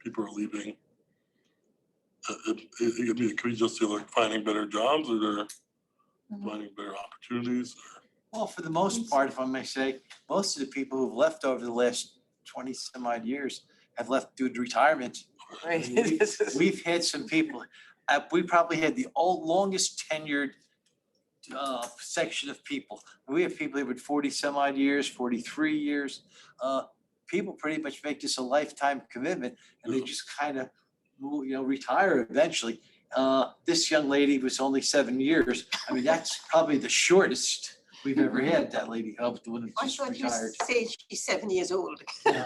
people are leaving. It could be just like finding better jobs, or they're finding better opportunities, or. Well, for the most part, if I may say, most of the people who've left over the last 20 some odd years have left due to retirement. Right. We've had some people, we probably had the longest tenured section of people. We have people here with 40 some odd years, 43 years. people pretty much make this a lifetime commitment and they just kind of, retire eventually. This young lady was only 7 years. I mean, that's probably the shortest we've ever had, that lady, the one that I just thought you retired. said she's 7 years old. No,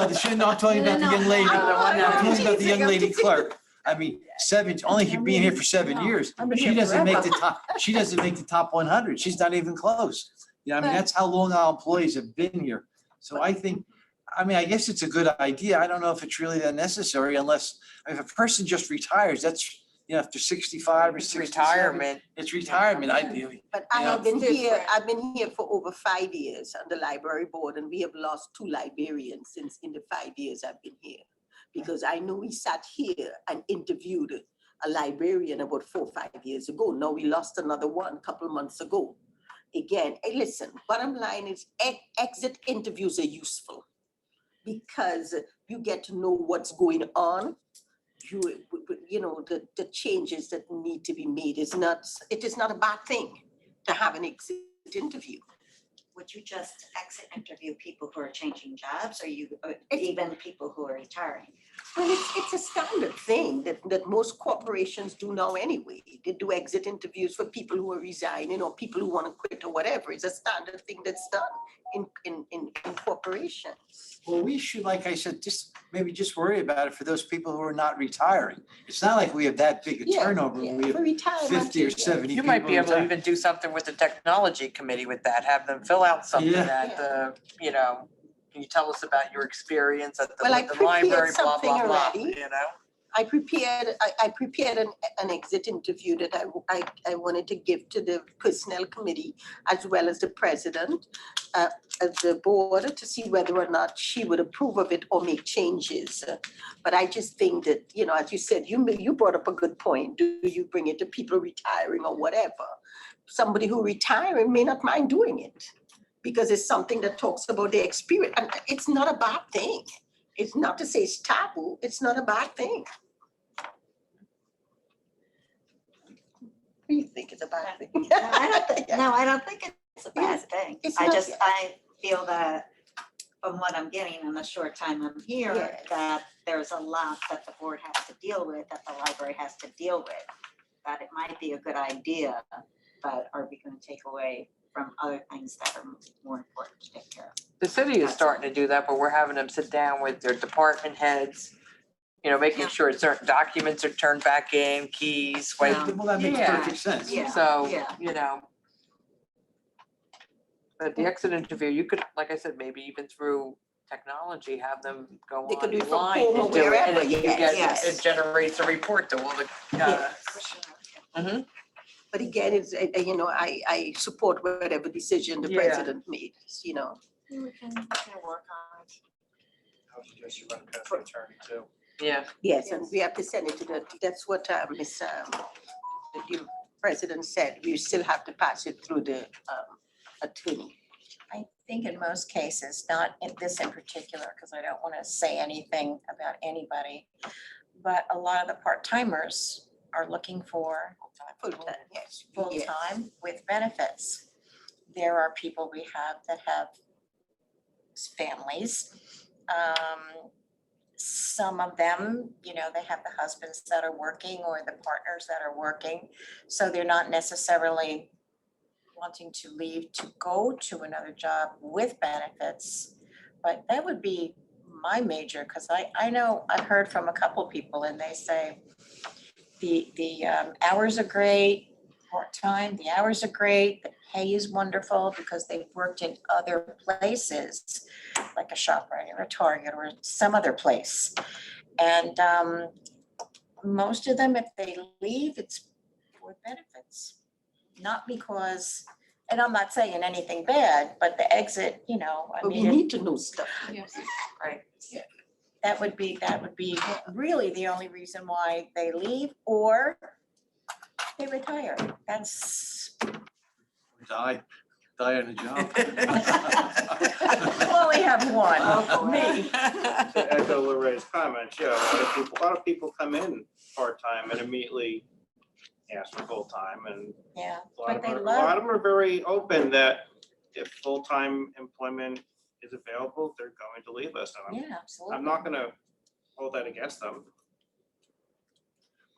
I'm talking about the young lady. I'm talking about the young lady clerk. I mean, only being here for 7 years. She doesn't make the top, she doesn't make the top 100. She's not even close. I mean, that's how long our employees have been here. So I think, I guess it's a good idea. I don't know if it's really that necessary unless, if a person just retires, that's, after 65 or 67. Retirement. It's retirement ideally. But I Yeah. have been It's here, different. I've been here for over 5 years on the library board, and we have lost 2 librarians since in the 5 years I've been here. Because I know we sat here and interviewed a librarian about 4 or 5 years ago. Now we lost another one a couple of months ago. Again, hey, listen, bottom line is exit interviews are useful because you get to know what's going on. The changes that need to be made it is not a bad thing to have an exit interview. Would you just exit interview people who are changing jobs, or even people who are retiring? Well, it's a standard thing that most corporations do now anyway. They do exit interviews for people who are resigning or people who want to quit or whatever. It's a standard thing that's done in corporations. Well, we should, like I said, maybe just worry about it for those people who are not retiring. It's not like we have that big a turnover. We have For retirement. 50 or 70 You people. might be able to retiring. even do something with the technology committee with that, have them fill out something Yeah. that, can you tell us about your experience at Well, I the library, prepared blah, blah, something blah, already. I prepared an exit interview that I wanted to give to the personnel committee as well as the president of the board to see whether or not she would approve of it or make changes. But I just think that, as you said, you brought up a good point. Do you bring it to people retiring or whatever? Somebody who retiring may not mind doing it because it's something that talks about their experience. And it's not a bad thing. It's not to say it's taboo. It's not a bad thing. You think it's a bad thing? I don't think it's a bad thing. It's I not- feel that from what I'm getting in the short time I'm here, Yeah. that there's a lot that the board has to deal with, that the library has to deal with. That it might be a good idea, but are we going to take away from other things that are more important to take care of? The city is starting to do that, but we're having them sit down with their department heads, making sure certain documents are turned back in, keys, Well, that makes Yeah. perfect sense. Yeah. So, Yeah. But the exit interview, you could, like I said, maybe even through technology, have them go They could do it from online home or and do it, and wherever, then you yes. it generates a report to all the, But again, it's, I support whatever decision the Yeah. president made, We can work on it. I would suggest you run past the attorney too. yeah. Yes, and we have to send it to that's what the president said. We still have to pass it through the attorney. I think in most cases, not in this in particular, because I don't want to say anything about anybody, but a lot of the part-timers are looking for Full-time, yes. full-time with benefits. There are people we have that have families. Some of them, they have the husbands that are working or the partners that are working. So they're not necessarily wanting to leave to go to another job with benefits. But that would be my major, because I know I've heard from a couple people and they say the hours are great, part-time, the hours are great, the pay is wonderful because they've worked in other places, like a ShopRite or a Target or some other place. And most of them, if they leave, it's for benefits, not because, and I'm not saying anything bad, but the exit, But we need to know stuff. Right. that would be really the only reason why they leave or they retire. That's, Die on the job. well, we have one, me. To echo Lorraine's comments, a lot of people come in part-time and immediately ask for full-time, and Yeah, a lot but they of love. them are very open that if full-time employment is available, they're going to leave us. And Yeah, absolutely. I'm not gonna hold that against them.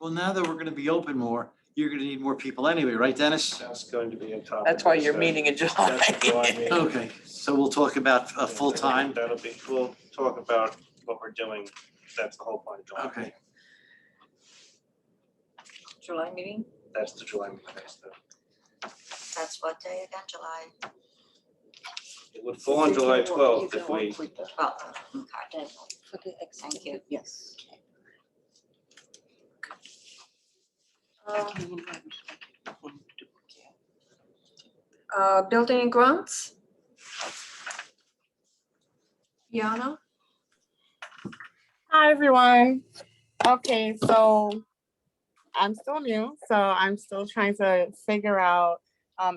Well, now that we're gonna be open more, you're gonna need more people anyway, right, Dennis? That's going to be a topic. That's why you're meeting in July. That's a July meeting. Okay, so we'll talk about a full-time. That'll be, we'll talk about what we're doing. That's the whole point of July. Okay. July meeting? That's the July meeting. That's what day again, July? It would fall on July 12th if we. Oh, okay. For the Thank you. yes. Building and grounds? Yana? Hi, everyone. Okay, so I'm still new, so I'm still trying to figure out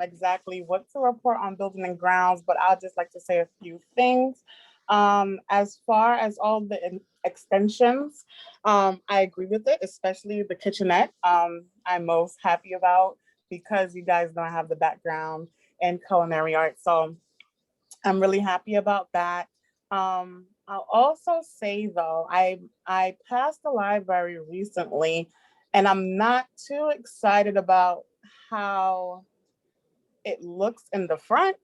exactly what to report on building and grounds, but I'll just like to say a few things. As far as all the extensions, I agree with it, especially the kitchenette. I'm most happy about because you guys don't have the background in culinary arts, so I'm really happy about that. I'll also say though, I passed the library recently, and I'm not too excited about how it looks in the front.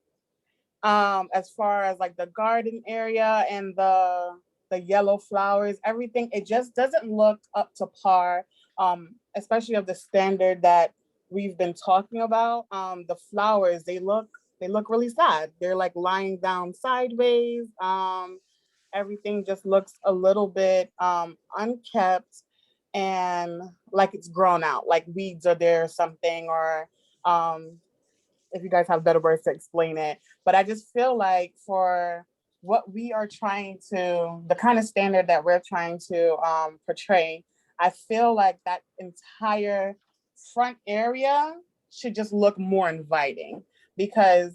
As far as like the garden area and the yellow flowers, everything, it just doesn't look up to par, especially of the standard that we've been talking about. The flowers, they look really sad. They're like lying down sideways. Everything just looks a little bit unkept and like it's grown out, like weeds are there or something, or if you guys have better words to explain it. But I just feel like for what we are trying to, the kind of standard that we're trying to portray, I feel like that entire front area should just look more inviting, because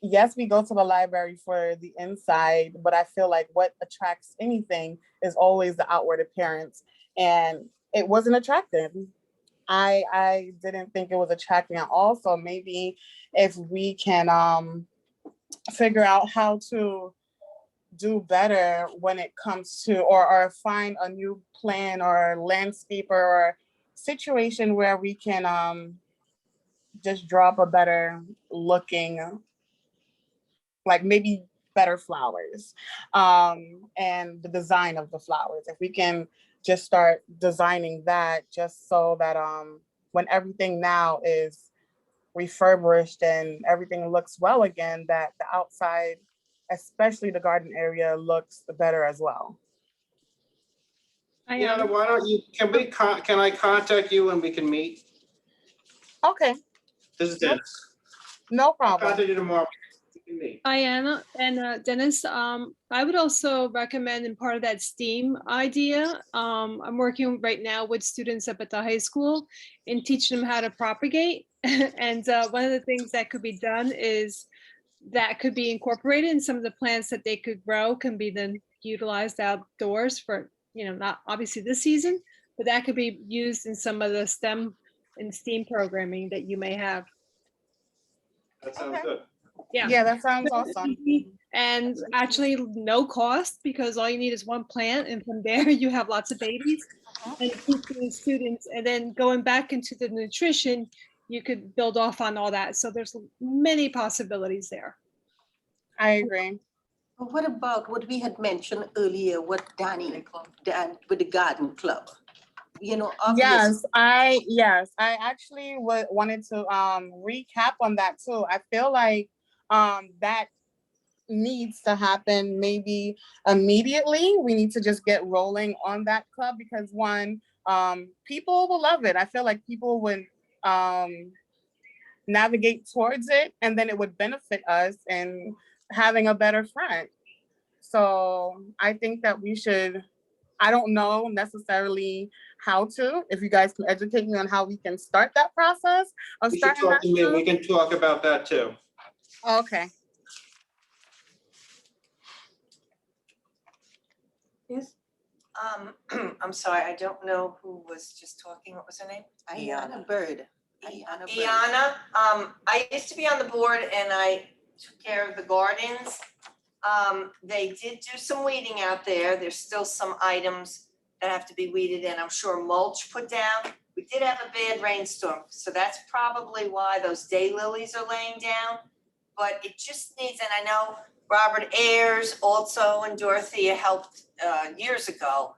yes, we go to the library for the inside, but I feel like what attracts anything is always the outward appearance. And it wasn't attractive. I didn't think it was attracting at all. So maybe if we can figure out how to do better when it comes to, or find a new plan or landscaper or situation where we can just drop a better looking, like maybe better flowers, and the design of the flowers. If we can just start designing that, just so that when everything now is refurbished and everything looks well again, that the outside, especially the garden area, looks better as well. Yeah, why don't you, can I contact you and we can meet? Okay. This is Dennis. No I'll problem. contact you tomorrow. We can meet. Hi, Anna and Dennis. I would also recommend, in part of that STEAM idea, I'm working right now with students up at the high school and teaching them how to propagate. And one of the things that could be done is that could be incorporated in some of the plants that they could grow, can be then utilized outdoors for, not obviously this season, but that could be used in some of the STEM and STEAM programming that you may have. That sounds good. Yeah, that sounds awesome. And actually no cost, because all you need is one plant, and from there you have lots of babies and teaching students, and then going back into the nutrition, you could build off on all that. So there's many possibilities there. I agree. But what about what we had mentioned earlier, what Danny done with the garden club? Yes, I actually wanted to recap on that too. I feel like that needs to happen maybe immediately. We need to just get rolling on that club, because one, people will love it. I feel like people would navigate towards it, and then it would benefit us in having a better front. So I think that we should, I don't know necessarily how to, if you guys can educate me on how we can start that process of You should starting talk that to me. club. We can talk about that too. Okay. Yes. I'm sorry, I don't know who was just talking. What was her name? Ayana Bird. Ayana Bird. Iana, I used to be on the board and I took care of the gardens. They did do some weeding out there. There's still some items that have to be weeded in. I'm sure mulch put down. We did have a bad rainstorm, so that's probably why those daylilies are laying down. But it just needs, and I know Robert Ayers also and Dorothea helped years ago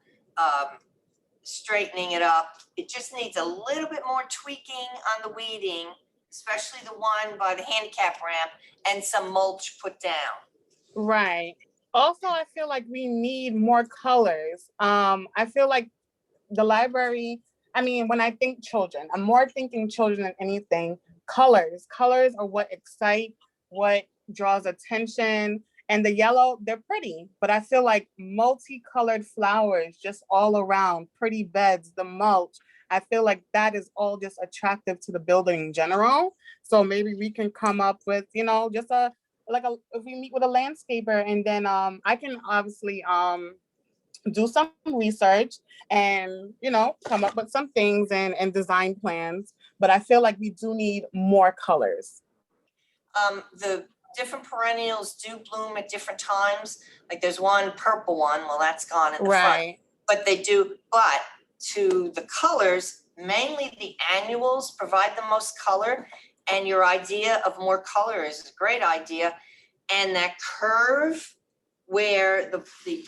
straightening it up. It just needs a little bit more tweaking on the weeding, especially the one by the handicap ramp, and some mulch put down. Right. Also, I feel like we need more colors. I feel like the library, I mean, when I think children, I'm more thinking children than anything. Colors are what excite, what draws attention. And the yellow, they're pretty, but I feel like multicolored flowers just all around, pretty beds, the mulch. I feel like that is all just attractive to the building in general. So maybe we can come up with, just if we meet with a landscaper, and then I can obviously do some research and come up with some things and design plans. But I feel like we do need more colors. The different perennials do bloom at different times. Like there's one purple one, well, that's gone in the front. But they do, but to the colors, mainly the annuals provide the most color. And your idea of more color is a great idea. And that curve where the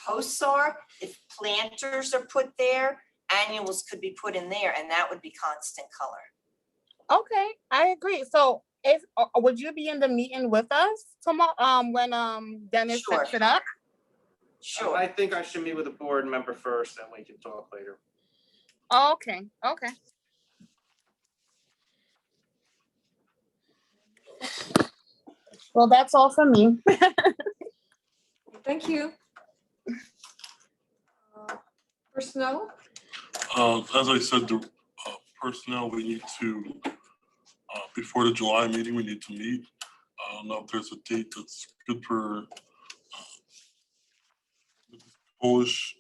posts are, if planters are put there, annuals could be put in there, and that would be constant color. Okay, I agree. So would you be in the meeting with us tomorrow, when Dennis sets it up? Sure. I think I should meet with a board member first, and we can talk later. Okay. Well, that's all for me. Thank you. Personnel? As I said, the personnel, we need to, before the July meeting, we need to meet. I don't know if there's a date that's good for Polish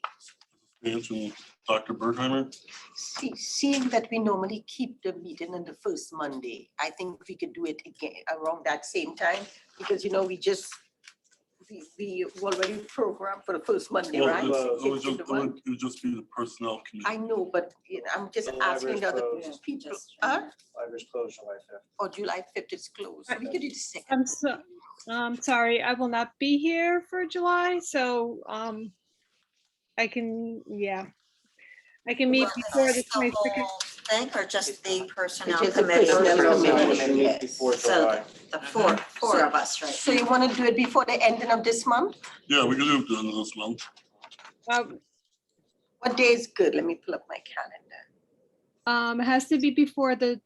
and Dr. Bergheimer. Seeing that we normally keep the meeting on the first Monday, I think we could do it again around that same time, because we already programmed for the first Monday, right? It would just be the personnel committee. I know, but I'm just The asking library's the other closed. people. Library's closed July 5th. Or July 5th is closed. We could do the second. I'm sorry, I will not be here for July, so I can meet before the 22nd. Thing or just the personnel Just the committee? personnel committee. Meet Yes. before So July. the four of us, right? So you want to do it before the ending of this month? Yeah, we can do it at the end of this month. What day is good? Let me pull up my calendar. It has to be before the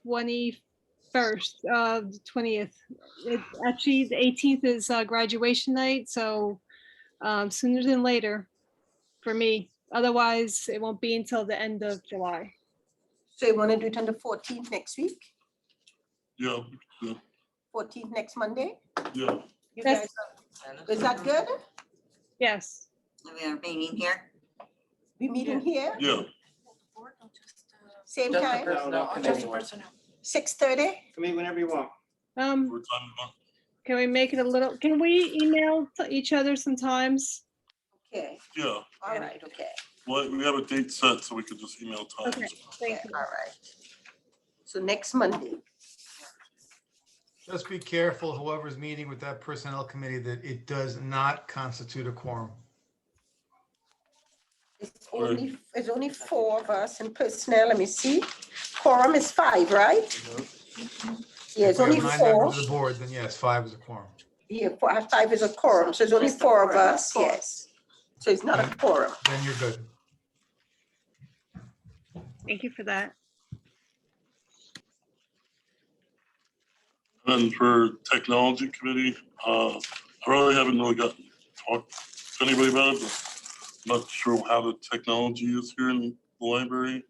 21st, the 20th. Actually, the 18th is graduation night, so sooner than later for me. Otherwise, it won't be until the end of July. So you want to do it on the 14th next week? Yeah. 14th next Monday? Yeah. You guys, is that good? Yes. We are meeting here. We meeting here? Yeah. Same Just the time? personnel committee. 6:30? You can meet whenever you want. What time you want? Can we make it a little, can we email to each other sometimes? Okay, Yeah. all right, okay. Well, we have a date set, so we could just email times. Okay, thank you. All right. So next Monday. Just be careful, whoever's meeting with that personnel committee, that it does not constitute a quorum. It's only four of us in personnel. Let me see. Quorum is 5, right? Yeah, it's If we only have 9 4. members of the board, then yes, 5 is a quorum. Yeah, 5 is a quorum, so it's only Just the 4 of four of us, yes. So it's not a quorum. Then you're good. Thank you for that. And for technology committee, I really haven't gotten to talk to anybody about it, but I'm not sure how the technology is here in the library.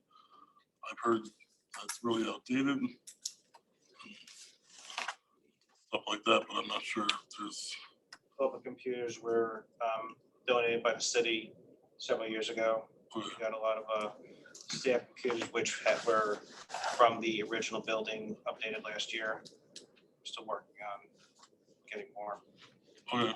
I've heard that's really outdated. Stuff like that, but I'm not sure if there's. All the computers were donated by the city several years ago. We got a lot of staff computers which were from the original building, updated last year. Still working on getting more. Okay.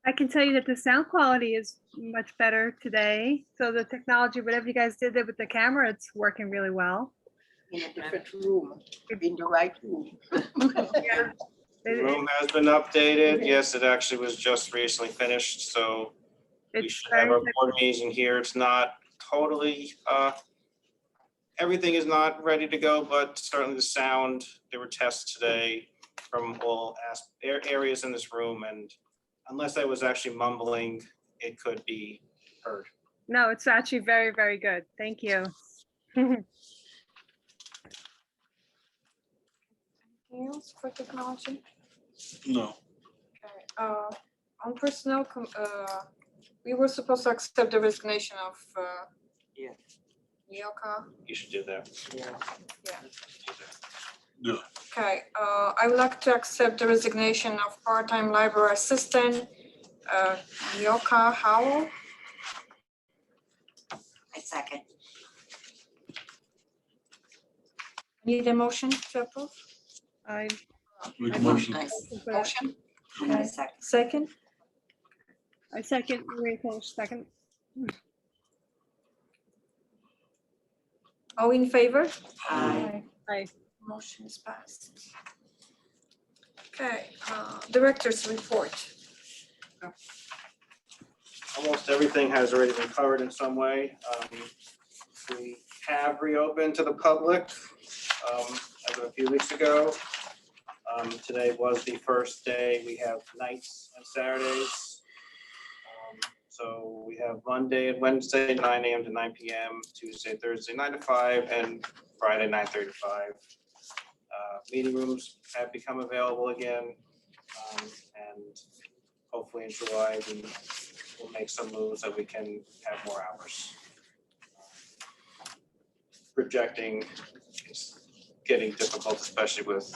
I can tell you that the sound quality is much better today. So the technology, whatever you guys did there with the camera, it's working really well. In a different room, in the right room. Yeah. The room has been updated. Yes, it actually was just recently finished, so we It's should have our board meetings in here. It's not totally, everything is not ready to go, but certainly the sound, there were tests today from all areas in this room, and unless I was actually mumbling, it could be heard. No, it's actually very, very good. Thank you. Anything else for technology? No. Okay, on personnel, we were supposed to accept the resignation of, Yeah. Nyoka. You should do that. Yeah. Okay, I would like to accept the resignation of part-time library assistant, Nyoka Howell. I second. Need a motion to approve? I Make a motion. Motion, I second. second? second, Maria Cole, second. All in favor? Aye. Aye. Motion is passed. Okay, director's report. Almost everything has already been covered in some way. We have reopened to the public as of a few weeks ago. Today was the first day. We have nights and Saturdays. So we have Monday and Wednesday, 9 a.m. to 9 p.m., Tuesday, Thursday, 9 to 5, and Friday, 9:30 to 5. Meeting rooms have become available again. And hopefully in July, we will make some moves that we can have more hours. Projecting is getting difficult, especially with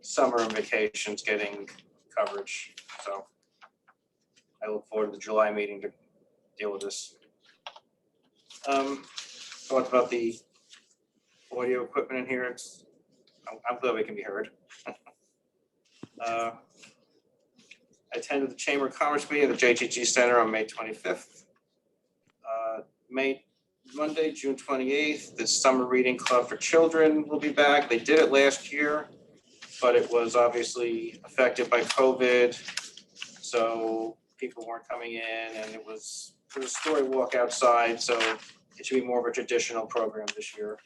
summer and vacations getting coverage. So I look forward to the July meeting to deal with this. Talked about the audio equipment in here. I'm glad we can be heard. I attended the Chamber of Commerce meeting at the JTG Center on May 25th. Monday, June 28th, the Summer Reading Club for Children will be back. They did it last year, but it was obviously affected by COVID. So people weren't coming in, and it was a story walk outside. So it should be more of a traditional program this year.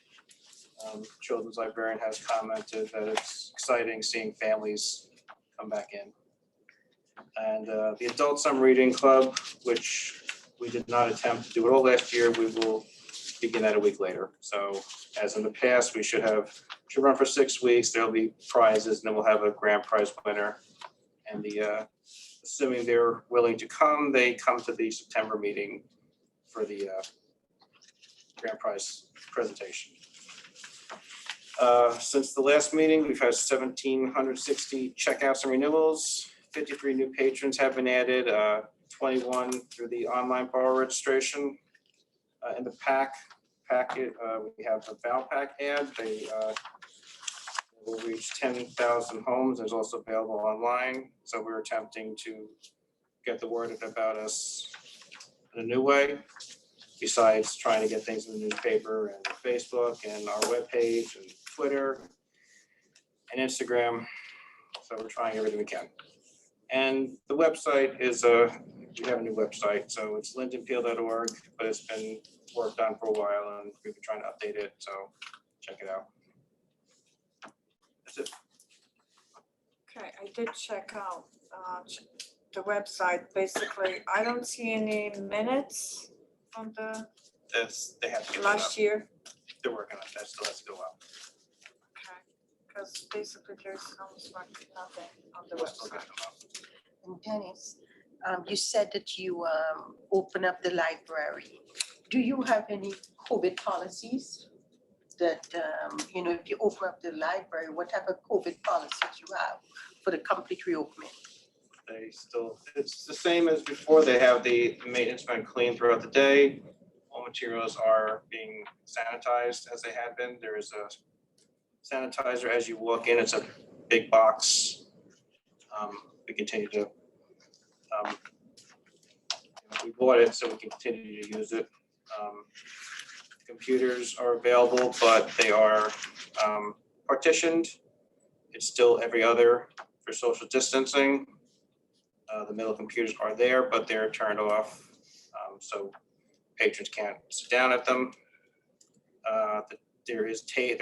Children's librarian has commented that it's exciting seeing families come back in. And the Adult Summer Reading Club, which we did not attempt to do it all last year, we will begin that a week later. So as in the past, we should run for 6 weeks. There'll be prizes, and then we'll have a grand prize winner. And assuming they're willing to come, they come to the September meeting for the grand prize presentation. Since the last meeting, we've had 1,760 checkouts and renewals. 53 new patrons have been added, 21 through the online borrower registration. In the packet, we have the Valpak ad. They will reach 10,000 homes. It's also available online. So we're attempting to get the word about us in a new way, besides trying to get things in the newspaper and Facebook and our webpage and Twitter and Instagram. So we're trying everything we can. And the website is we have a new website, so it's lindenpeel.org, but it's been worked on for a while and we've been trying to update it, so check it out. That's it. Okay, I did check out the website. Basically, I don't see any minutes from the They have to get that last up. year. They're working on it. That still has to go out. Okay, because basically there's almost like nothing on the They'll still website. get them up. And Dennis, you said that you open up the library. Do you have any COVID policies? That, if you open up the library, what type of COVID policies you have for the complete reopening? It's the same as before. They have the maintenance been clean throughout the day. All materials are being sanitized as they had been. There is a sanitizer as you walk in. It's a big box. We continue to We bought it so we can continue to use it. Computers are available, but they are partitioned. It's still every other for social distancing. The middle computers are there, but they're turned off, so patrons can't sit down at them. There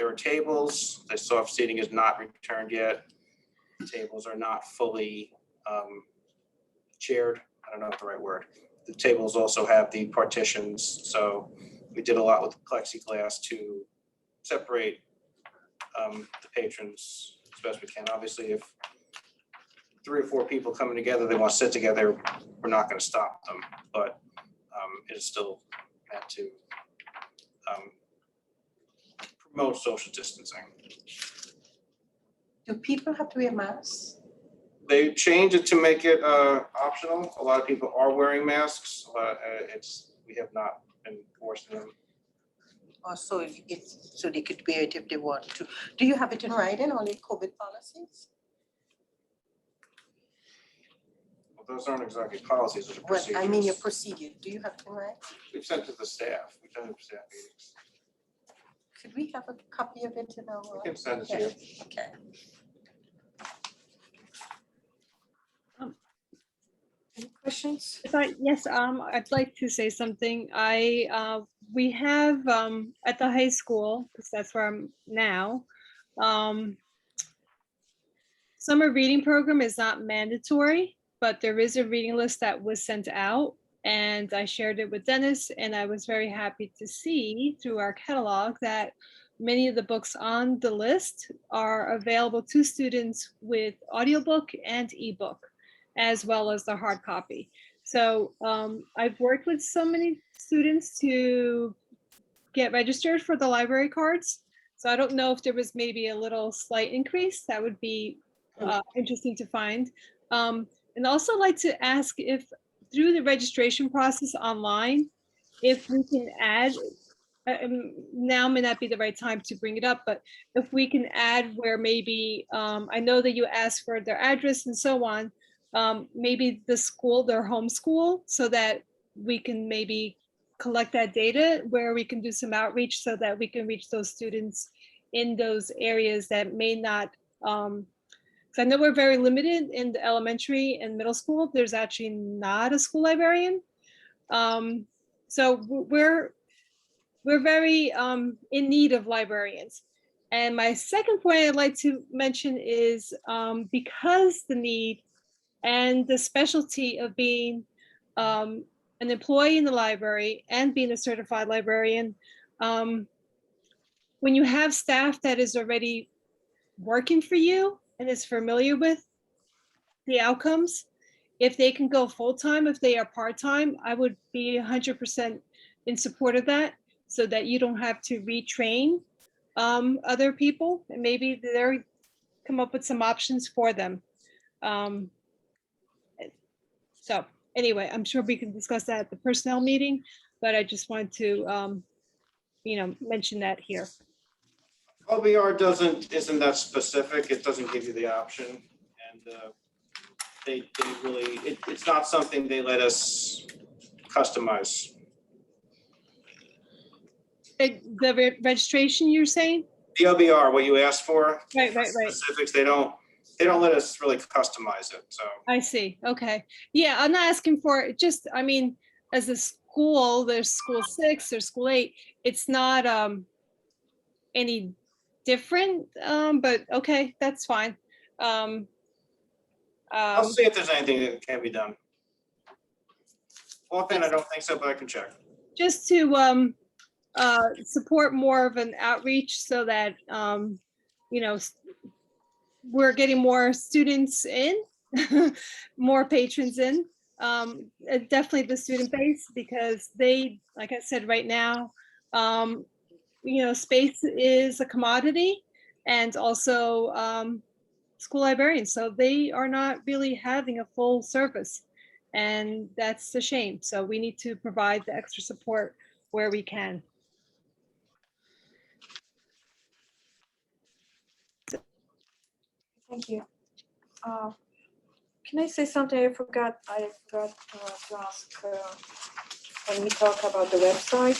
are tables. The soft seating is not returned yet. Tables are not fully chaired. I don't know if the right word. The tables also have the partitions, so we did a lot with plexiglass to separate the patrons as best we can. Obviously, if 3 or 4 people coming together, they want to sit together, we're not going to stop them, but it is still meant to promote social distancing. Do people have to wear masks? They changed it to make it optional. A lot of people are wearing masks. We have not been forcing them. Also, so they could wear it if they want to. Do you have it in writing on the COVID policies? Well, those aren't exactly policies, those are Well, procedures. I mean your procedure. Do you have it in writing? We've sent to the staff. We've done staff meetings. Could we have a copy of it in our? We can send it to you. Okay. Any questions? Yes, I'd like to say something. We have, at the high school, because that's where I'm now, summer reading program is not mandatory, but there is a reading list that was sent out, and I shared it with Dennis, and I was very happy to see through our catalog that many of the books on the list are available to students with audiobook and ebook, as well as the hard copy. So I've worked with so many students to get registered for the library cards. So I don't know if there was maybe a little slight increase. That would be interesting to find. And also like to ask if through the registration process online, if we can add, now may not be the right time to bring it up, but if we can add where maybe, I know that you asked for their address and so on, maybe the school, their home school, so that we can maybe collect that data where we can do some outreach so that we can reach those students in those areas that may not, because I know we're very limited in the elementary and middle school. There's actually not a school librarian. So we're very in need of librarians. And my second point I'd like to mention is because the need and the specialty of being an employee in the library and being a certified librarian, when you have staff that is already working for you and is familiar with the outcomes, if they can go full-time, if they are part-time, I would be 100% in support of that, so that you don't have to retrain other people, and maybe they're come up with some options for them. So anyway, I'm sure we can discuss that at the personnel meeting, but I just wanted to, mention that here. OBR isn't that specific. It doesn't give you the option. And they really, it's not something they let us customize. The registration you're saying? The OBR, what you asked for. Right. Specifics, they don't let us really customize it, so. I see, okay. Yeah, I'm not asking for it, just, I mean, as a school, there's school 6, there's school 8, it's not any different, but okay, that's fine. I'll see if there's anything that can be done. Offhand, I don't think so, but I can check. Just to support more of an outreach so that, we're getting more students in, more patrons in, definitely the student base, because they, like I said, right now, space is a commodity, and also school librarians, so they are not really having a full service, and that's a shame. So we need to provide the extra support where we can. Thank you. Can I say something? I forgot to ask, when we talk about the website,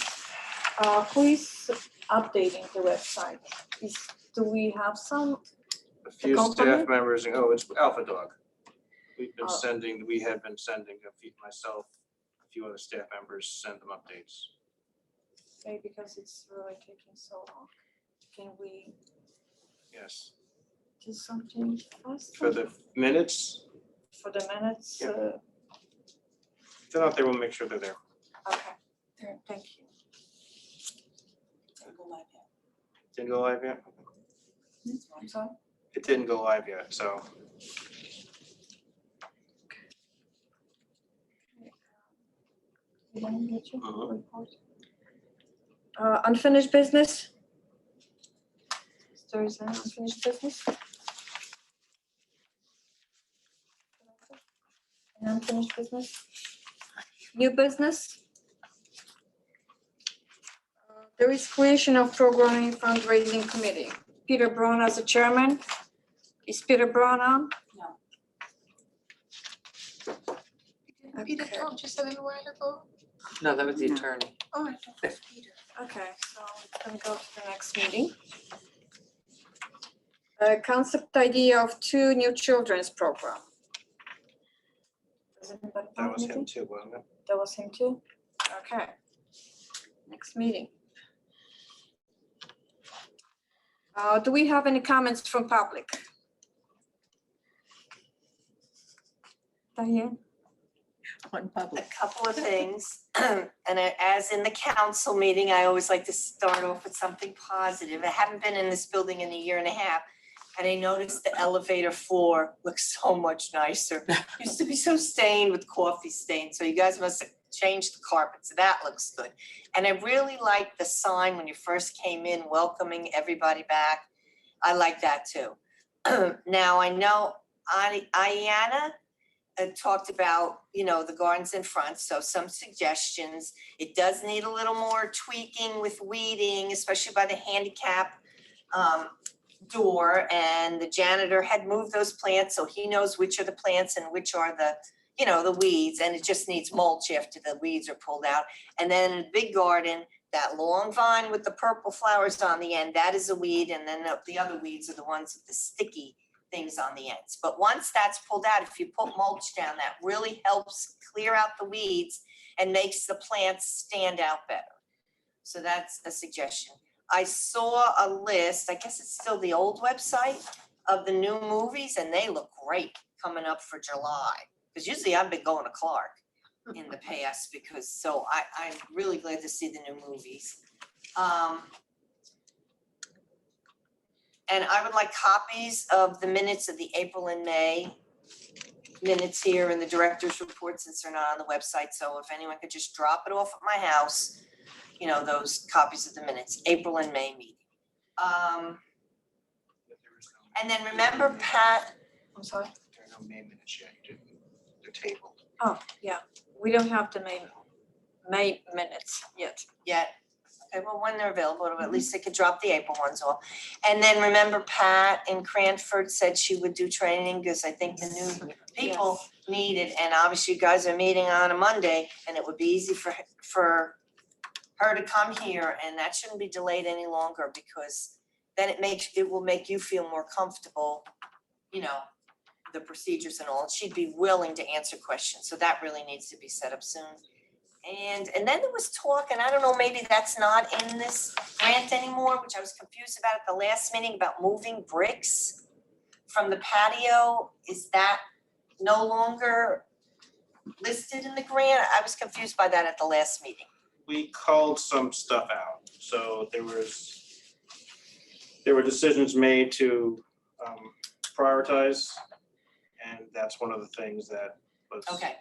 who is updating the website? Do we have some? A few company? staff members, it's Alpha Dog. We have been Oh. sending, myself, a few other staff members send them updates. Maybe because it's really taking so long. Can we Yes. do something fast? For the minutes, For the minutes? Yeah. if they're not there, we'll make sure they're there. Okay, there, thank you. Didn't go live yet? I'm sorry? It didn't go live yet, so. Unfinished business? There is an unfinished business? An unfinished business? New business? There is creation of programming fundraising committee. Peter Braun as the chairman. Is Peter Braun on? Didn't Peter Okay. talk just a little while ago? No, that was the attorney. Oh, I thought it was Peter. Okay, so it's gonna go to the next meeting. Concept idea of 2 new children's program. Does anybody That have was him anything? too, wasn't it? That was him too? Okay. Next meeting. Do we have any comments from public? Diane? On public. A couple of things, and as in the council meeting, I always like to start off with something positive. I haven't been in this building in a year and a half, and I noticed the elevator floor looks so much nicer. Used to be so stained with coffee stains, so you guys must have changed the carpet, so that looks good. And I really like the sign when you first came in, welcoming everybody back. I like that too. Now, I know Ayana talked about, the gardens in front, so some suggestions. It does need a little more tweaking with weeding, especially by the handicap door. And the janitor had moved those plants, so he knows which are the plants and which are the, the weeds. And it just needs mulch after the weeds are pulled out. And then in the big garden, that long vine with the purple flowers on the end, that is a weed. And then the other weeds are the ones with the sticky things on the ends. But once that's pulled out, if you put mulch down, that really helps clear out the weeds and makes the plants stand out better. So that's a suggestion. I saw a list, I guess it's still the old website, of the new movies, and they look great coming up for July. Because usually I've been going to Clark in the past, because so I'm really glad to see the new movies. And I would like copies of the minutes of the April and May minutes here in the director's report, since they're not on the website. So if anyone could just drop it off at my house, those copies of the minutes, April and May meeting. And then remember Pat, I'm sorry? There are no May minutes yet, they're tabled. Oh, yeah, we don't have the May minutes yet. Okay, well, when they're available, at least they could drop the April ones off. And then remember Pat in Cranford said she would do training, because I think the new people need it. And obviously you guys are meeting on a Monday, and it would be easy for her to come here, and that shouldn't be delayed any longer, because then it will make you feel more comfortable, the procedures and all. She'd be willing to answer questions, so that really needs to be set up soon. And then there was talk, and I don't know, maybe that's not in this grant anymore, which I was confused about at the last meeting, about moving bricks from the patio. Is that no longer listed in the grant? I was confused by that at the last meeting. We called some stuff out, so there were decisions made to prioritize, and that's one of the things that was. Okay.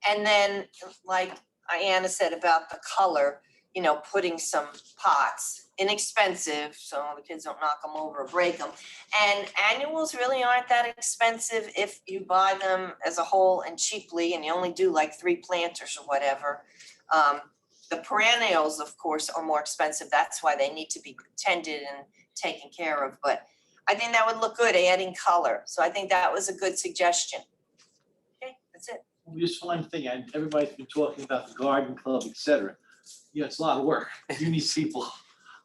And then, like Ayanna said about the color, putting some pots, inexpensive, so the kids don't knock them over or break them. And annuals really aren't that expensive if you buy them as a whole and cheaply, and you only do like 3 planters or whatever. The perennials, of course, are more expensive. That's why they need to be tended and taken care of. But I think that would look good, adding color. So I think that was a good suggestion. That's it. Just one thing, everybody's been talking about the garden club, et cetera. It's a lot of work. You need people.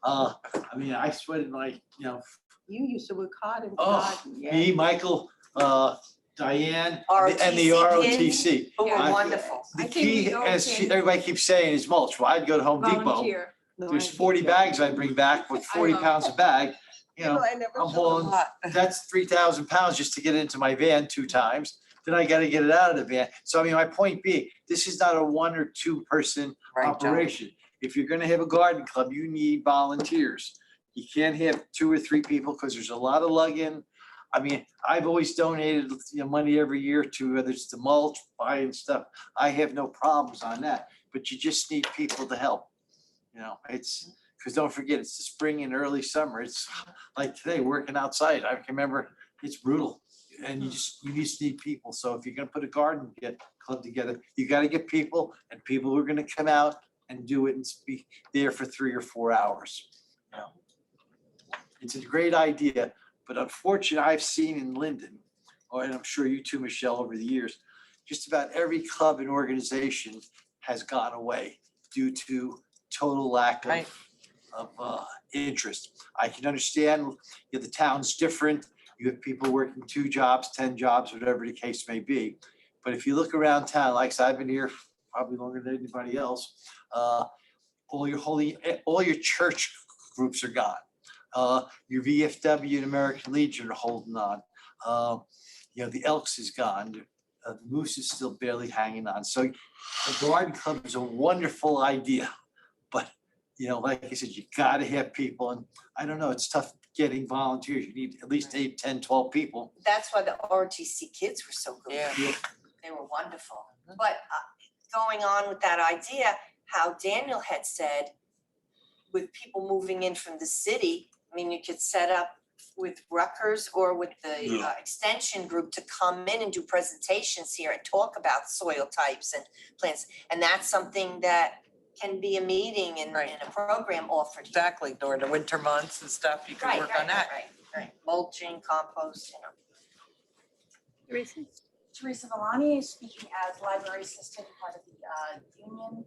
I mean, I sweated like, You used to work hard in the oh, garden, yeah. me, Michael, Diane, and the ROTC kids. ROTC. Who were I- wonderful. The I think key, we all as can everybody keeps saying, is mulch. Well, I'd go to Home Depot. Volunteer. There's 40 bags I bring back with 40 pounds a bag. I'm hauling, that's 3,000 pounds just to get it into my van 2 times. Then I gotta get it out of the van. So I mean, my point being, this is not a 1 or 2 person Right, John. operation. If you're gonna have a garden club, you need volunteers. You can't have 2 or 3 people because there's a lot of lug-in. I mean, I've always donated, money every year to whether it's the mulch, buying stuff. I have no problems on that, but you just need people to help. It's, because don't forget, it's the spring and early summer. It's like today, working outside. I can remember, it's brutal. And you just need people. So if you're gonna put a garden club together, you gotta get people and people who are gonna come out and do it and be there for 3 or 4 hours. It's a great idea, but unfortunately, I've seen in Linden, and I'm sure you too, Michelle, over the years, just about every club and organization has gone away due to total lack Right. of interest. I can understand, the town's different. You have people working 2 jobs, 10 jobs, whatever the case may be. But if you look around town, like I said, I've been here probably longer than anybody else. All your church groups are gone. Your VFW and American Legion are holding on. The Elks is gone. The Moose is still barely hanging on. So a garden club is a wonderful idea, but like I said, you gotta have people, and I don't know, it's tough getting volunteers. You need at least 8, 10, 12 people. That's why the ROTC kids were so good. Yeah. They were wonderful. But going on with that idea, how Daniel had said, with people moving in from the city, I mean, you could set up with Rutgers or with the extension group to come in and do presentations here and talk about soil types and plants. And that's something that can be a meeting and a program offered. Exactly, during the winter months and stuff, you can work on that. Right. Mulching, compost, Teresa? Teresa Villani, speaking as library assistant, part of the union.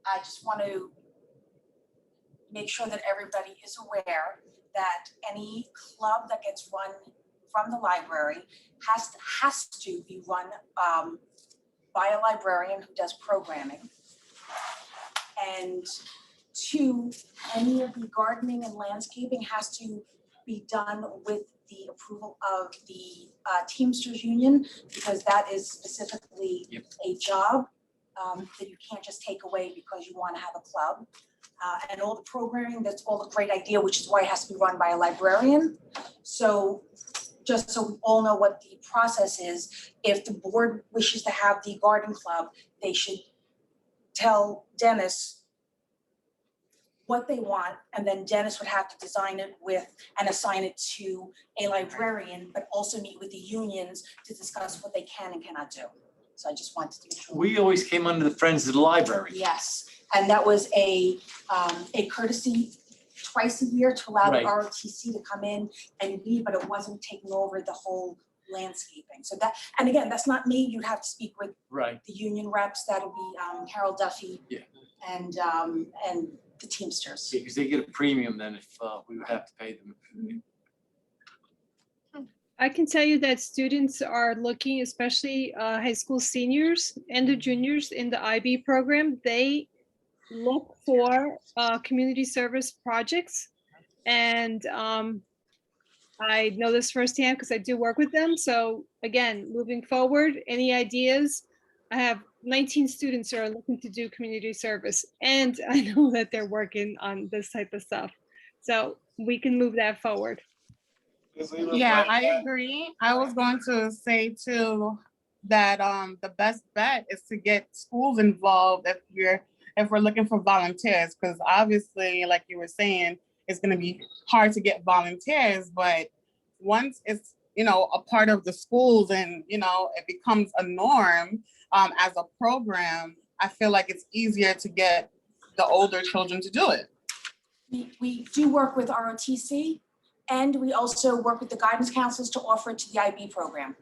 I just want to make sure that everybody is aware that any club that gets run from the library has to be run by a librarian who does programming. And 2, any of the gardening and landscaping has to be done with the approval of the Teamsters Union, because that is specifically a job that you can't just take away because you want to have a club. And all the programming, that's all a great idea, which is why it has to be run by a librarian. So just so we all know what the process is, if the board wishes to have the garden club, they should tell Dennis what they want, and then Dennis would have to design it with and assign it to a librarian, but also meet with the unions to discuss what they can and cannot do. So I just wanted to make sure. We always came under the Friends of the Library. Yes, and that was a courtesy twice a year to allow the Right. ROTC to come in and be, but it wasn't taking over the whole landscaping. So that, and again, that's not me, you'd have to speak with Right. the union reps, that'll be Carol Duffy. Yeah. And the Teamsters. Because they get a premium then if we would have to pay them. I can tell you that students are looking, especially high school seniors and the juniors in the IB program, they look for community service projects. And I know this firsthand because I do work with them. So again, moving forward, any ideas? I have 19 students who are looking to do community service, and I know that they're working on this type of stuff. So we can move that forward. Yeah, I agree. I was going to say too that the best bet is to get schools involved if we're looking for volunteers, because obviously, like you were saying, it's going to be hard to get volunteers, but once it's a part of the schools and it becomes a norm as a program, I feel like it's easier to get the older children to do it. We do work with ROTC, and we also work with the guidance counselors to offer it to the IB program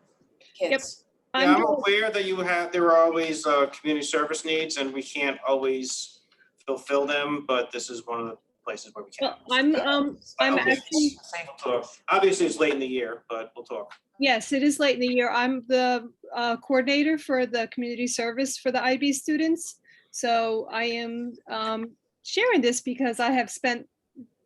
kids. Yeah, I'm aware that there are always community service needs and we can't always fulfill them, but this is one of the places where we can. Well, I'm Okay. actually, We'll talk. Obviously, it's late in the year, but we'll talk. yes, it is late in the year. I'm the coordinator for the community service for the IB students. So I am sharing this because I have spent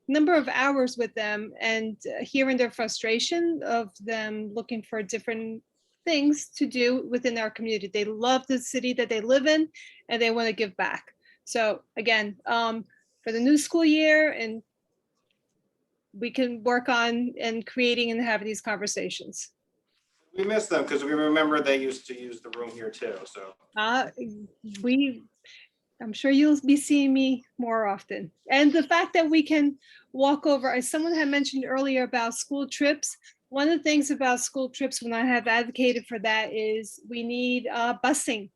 number of hours with them and hearing their frustration of them looking for different things to do within our community. They love the city that they live in and they want to give back. So again, for the new school year, and we can work on and creating and having these conversations. We miss them because we remember they used to use the room here too, so. I'm sure you'll be seeing me more often. And the fact that we can walk over, as someone had mentioned earlier about school trips, one of the things about school trips when I have advocated for that is we need busing.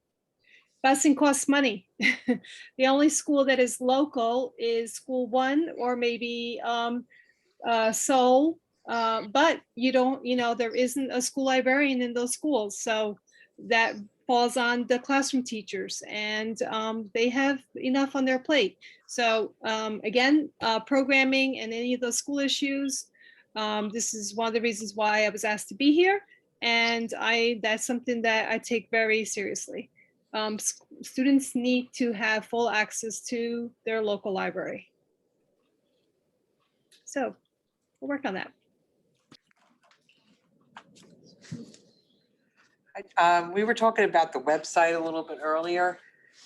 Busing costs money. The only school that is local is School One or maybe Seoul, but there isn't a school librarian in those schools. So that falls on the classroom teachers and they have enough on their plate. So again, programming and any of those school issues, this is one of the reasons why I was asked to be here. And that's something that I take very seriously. Students need to have full access to their local library. So we'll work on that. We were talking about the website a little bit earlier.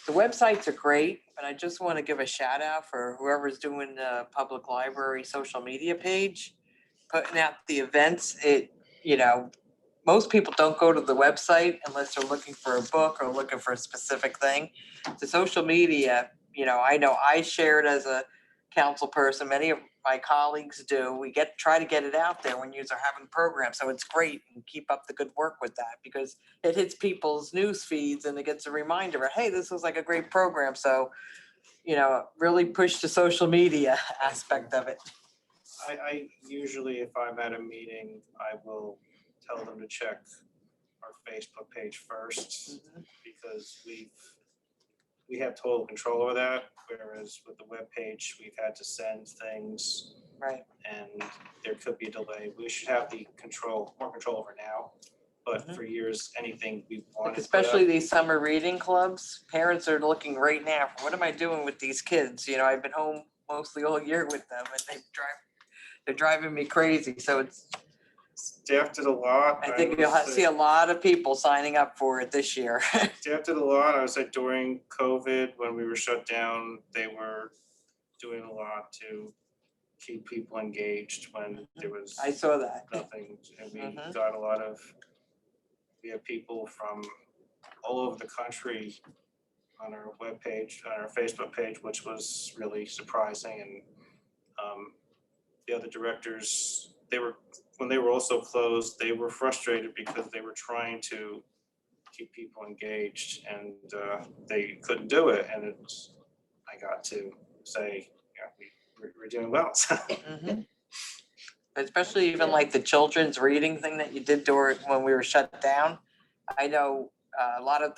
The websites are great, but I just want to give a shout out for whoever's doing the public library social media page, putting out the events. Most people don't go to the website unless they're looking for a book or looking for a specific thing. The social media, I know I share it as a council person. Many of my colleagues do. We try to get it out there when you're having programs. So it's great, and keep up the good work with that because it hits people's news feeds and it gets a reminder of, hey, this was like a great program. So, really push the social media aspect of it. I usually, if I'm at a meeting, I will tell them to check our Facebook page first because we have total control over that, whereas with the web page, we've had to send things. Right. And there could be a delay. We should have more control over now. But for years, anything we wanted. Especially these summer reading clubs, parents are looking right now for what am I doing with these kids? I've been home mostly all year with them and they're driving me crazy. So it's Staff did a lot. I think you'll see a lot of people signing up for it this year. Staff did a lot. I would say during COVID, when we were shut down, they were doing a lot to keep people engaged when there was. I saw that. Nothing. And we got we have people from all over the country on our webpage, on our Facebook page, which was really surprising. And the other directors, when they were also closed, they were frustrated because they were trying to keep people engaged and they couldn't do it. And I got to say, we're doing well. Especially even like the children's reading thing that you did when we were shut down. I know a lot of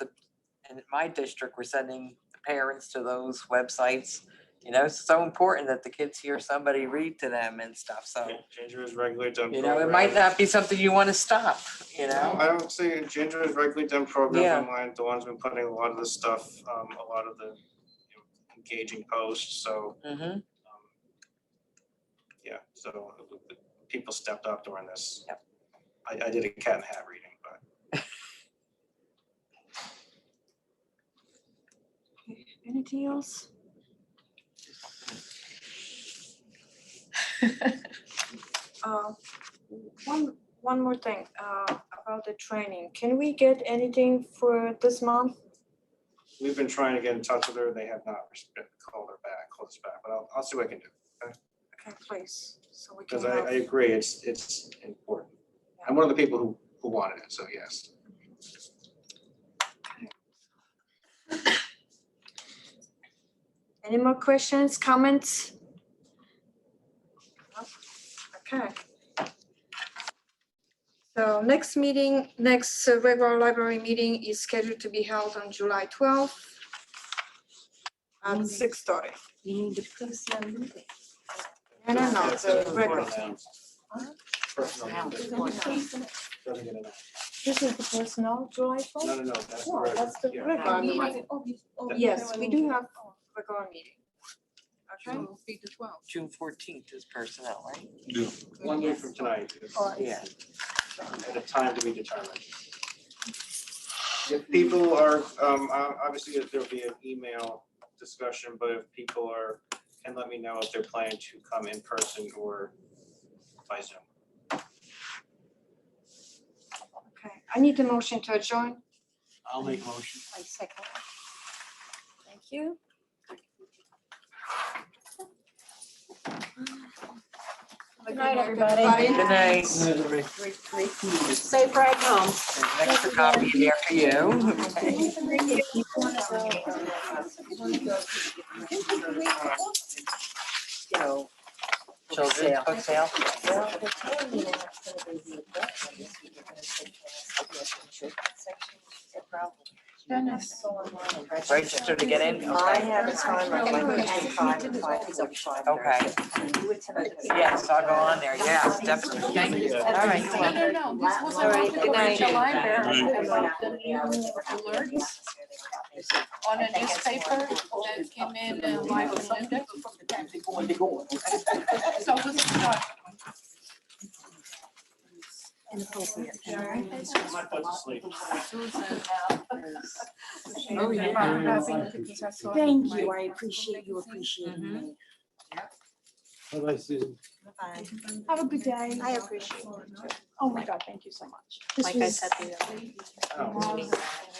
in my district, we're sending the parents to those websites. It's so important that the kids hear somebody read to them and stuff. So Ginger is regularly done. It might not be something you want to stop. No, I don't say Ginger has regularly done programs online. Dawn's been putting a lot of the stuff, a lot of the engaging posts. So so people stepped up during this. Yep. I did a cat and hat reading, but. Anything else? One more thing about the training. Can we get anything for this month? We've been trying to get in touch with her. They have not called us back, but I'll see what I can do. Okay, please. So we can. Because I agree, it's important. I'm one of the people who wanted it, so yes. Any more questions, comments? Okay. So next meeting, regular library meeting is scheduled to be held on July 12th at 6:30. You need to post that meeting. No, the regular. This is the personnel July 12th? No, that's No, that's the regular meeting. Yes, we do have regular meeting. Okay. June 14th is personnel, right? Yeah. 1 week from tonight. Yeah. At a time to be determined. If people are, obviously there'll be an email discussion, but if people are, can let me know if they're planning to come in person or by Zoom. Okay, I need a motion to adjourn. I'll make a motion. I second. Thank you. Good night, everybody. Good night. Safe ride home. An extra copy there for you. Children's book sale. Well, they're telling me that's gonna be the address, and this is gonna take section, it's a problem. Dennis. Register to get in? I Okay. have a time, like, between 5:45. Okay. Yes, I'll go on there. Yeah, definitely. All right. All right, good night. On a newspaper that came in live in Linden. So this is what. Inappropriate. Oh, yeah. Thank you, I appreciate you appreciating me. Bye-bye, Susan. Have a good day. I appreciate it. Oh my God, thank you so much. This Like I was- said the other day.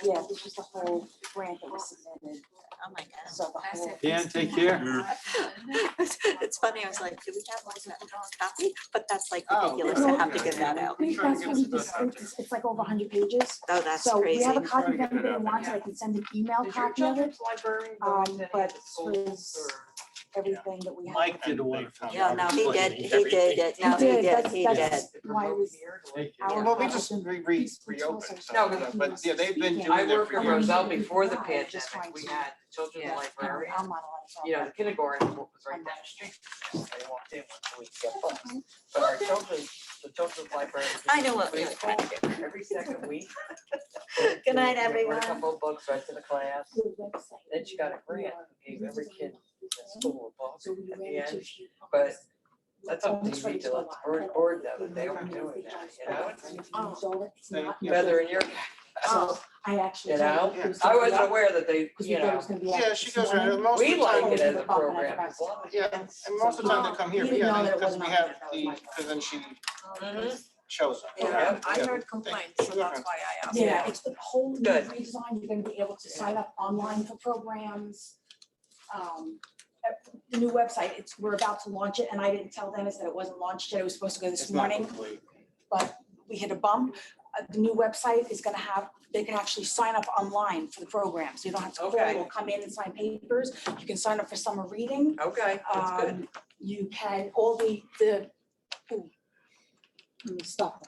Yeah, this was the whole grant that was submitted. Oh my God. So the whole. Dan, take care. It's funny, I was like, do we have like a copy? But that's like Oh, ridiculous to have to give that out. That's what we just, it's like over 100 pages. Oh, that's So we crazy. have a copy if anybody wants it, I can send an email copy of it. But this was everything that we have. Mike did a wonderful job. Yeah, no, he did it. No, He he did, did, he did. that's why it was. our Well, we just problem. reopened, so, No, but- but yeah, they've been doing I their. worked with Roselle before the pandemic. We had children's Yeah. library. I'm not allowed to talk You know, about the it. kindergarten was right down the street. They walked in once a week to get books. But our the children's library. I know what- Baseball, every second week. Good night, They brought everyone. a couple of books right to the class. The website. Then she got a grant, gave every kid a school a book So we at ran the into a end. few But problems. that's up to you to let the board know that they aren't doing that, you know? It's not. Feather in your, So I actually. you know? it was I gonna be wasn't up, aware that they, 'cause we you thought it know, was gonna be Yeah, up she this goes around, morning. most of we the time. like it as a Up and I program. forgot. As long as Yeah, and most of the time they come here, You didn't know that it because wasn't we on have there, that was the, my fault. because then she Mhm. shows them. Yeah. I heard complaints, so that's why I asked. Yeah, it's the whole new Good. redesign, you're gonna be able to sign up online for programs. The new website, we're about to launch it, and I didn't tell Dennis that it wasn't launched yet, it was supposed to go this It's not morning, complete. but we hit a bump. The new website is gonna have, they can actually sign up online for the program, so you don't have to call Okay. or come in and sign papers. You can sign up for summer reading. Okay, that's good. You can, ooh, let me stop.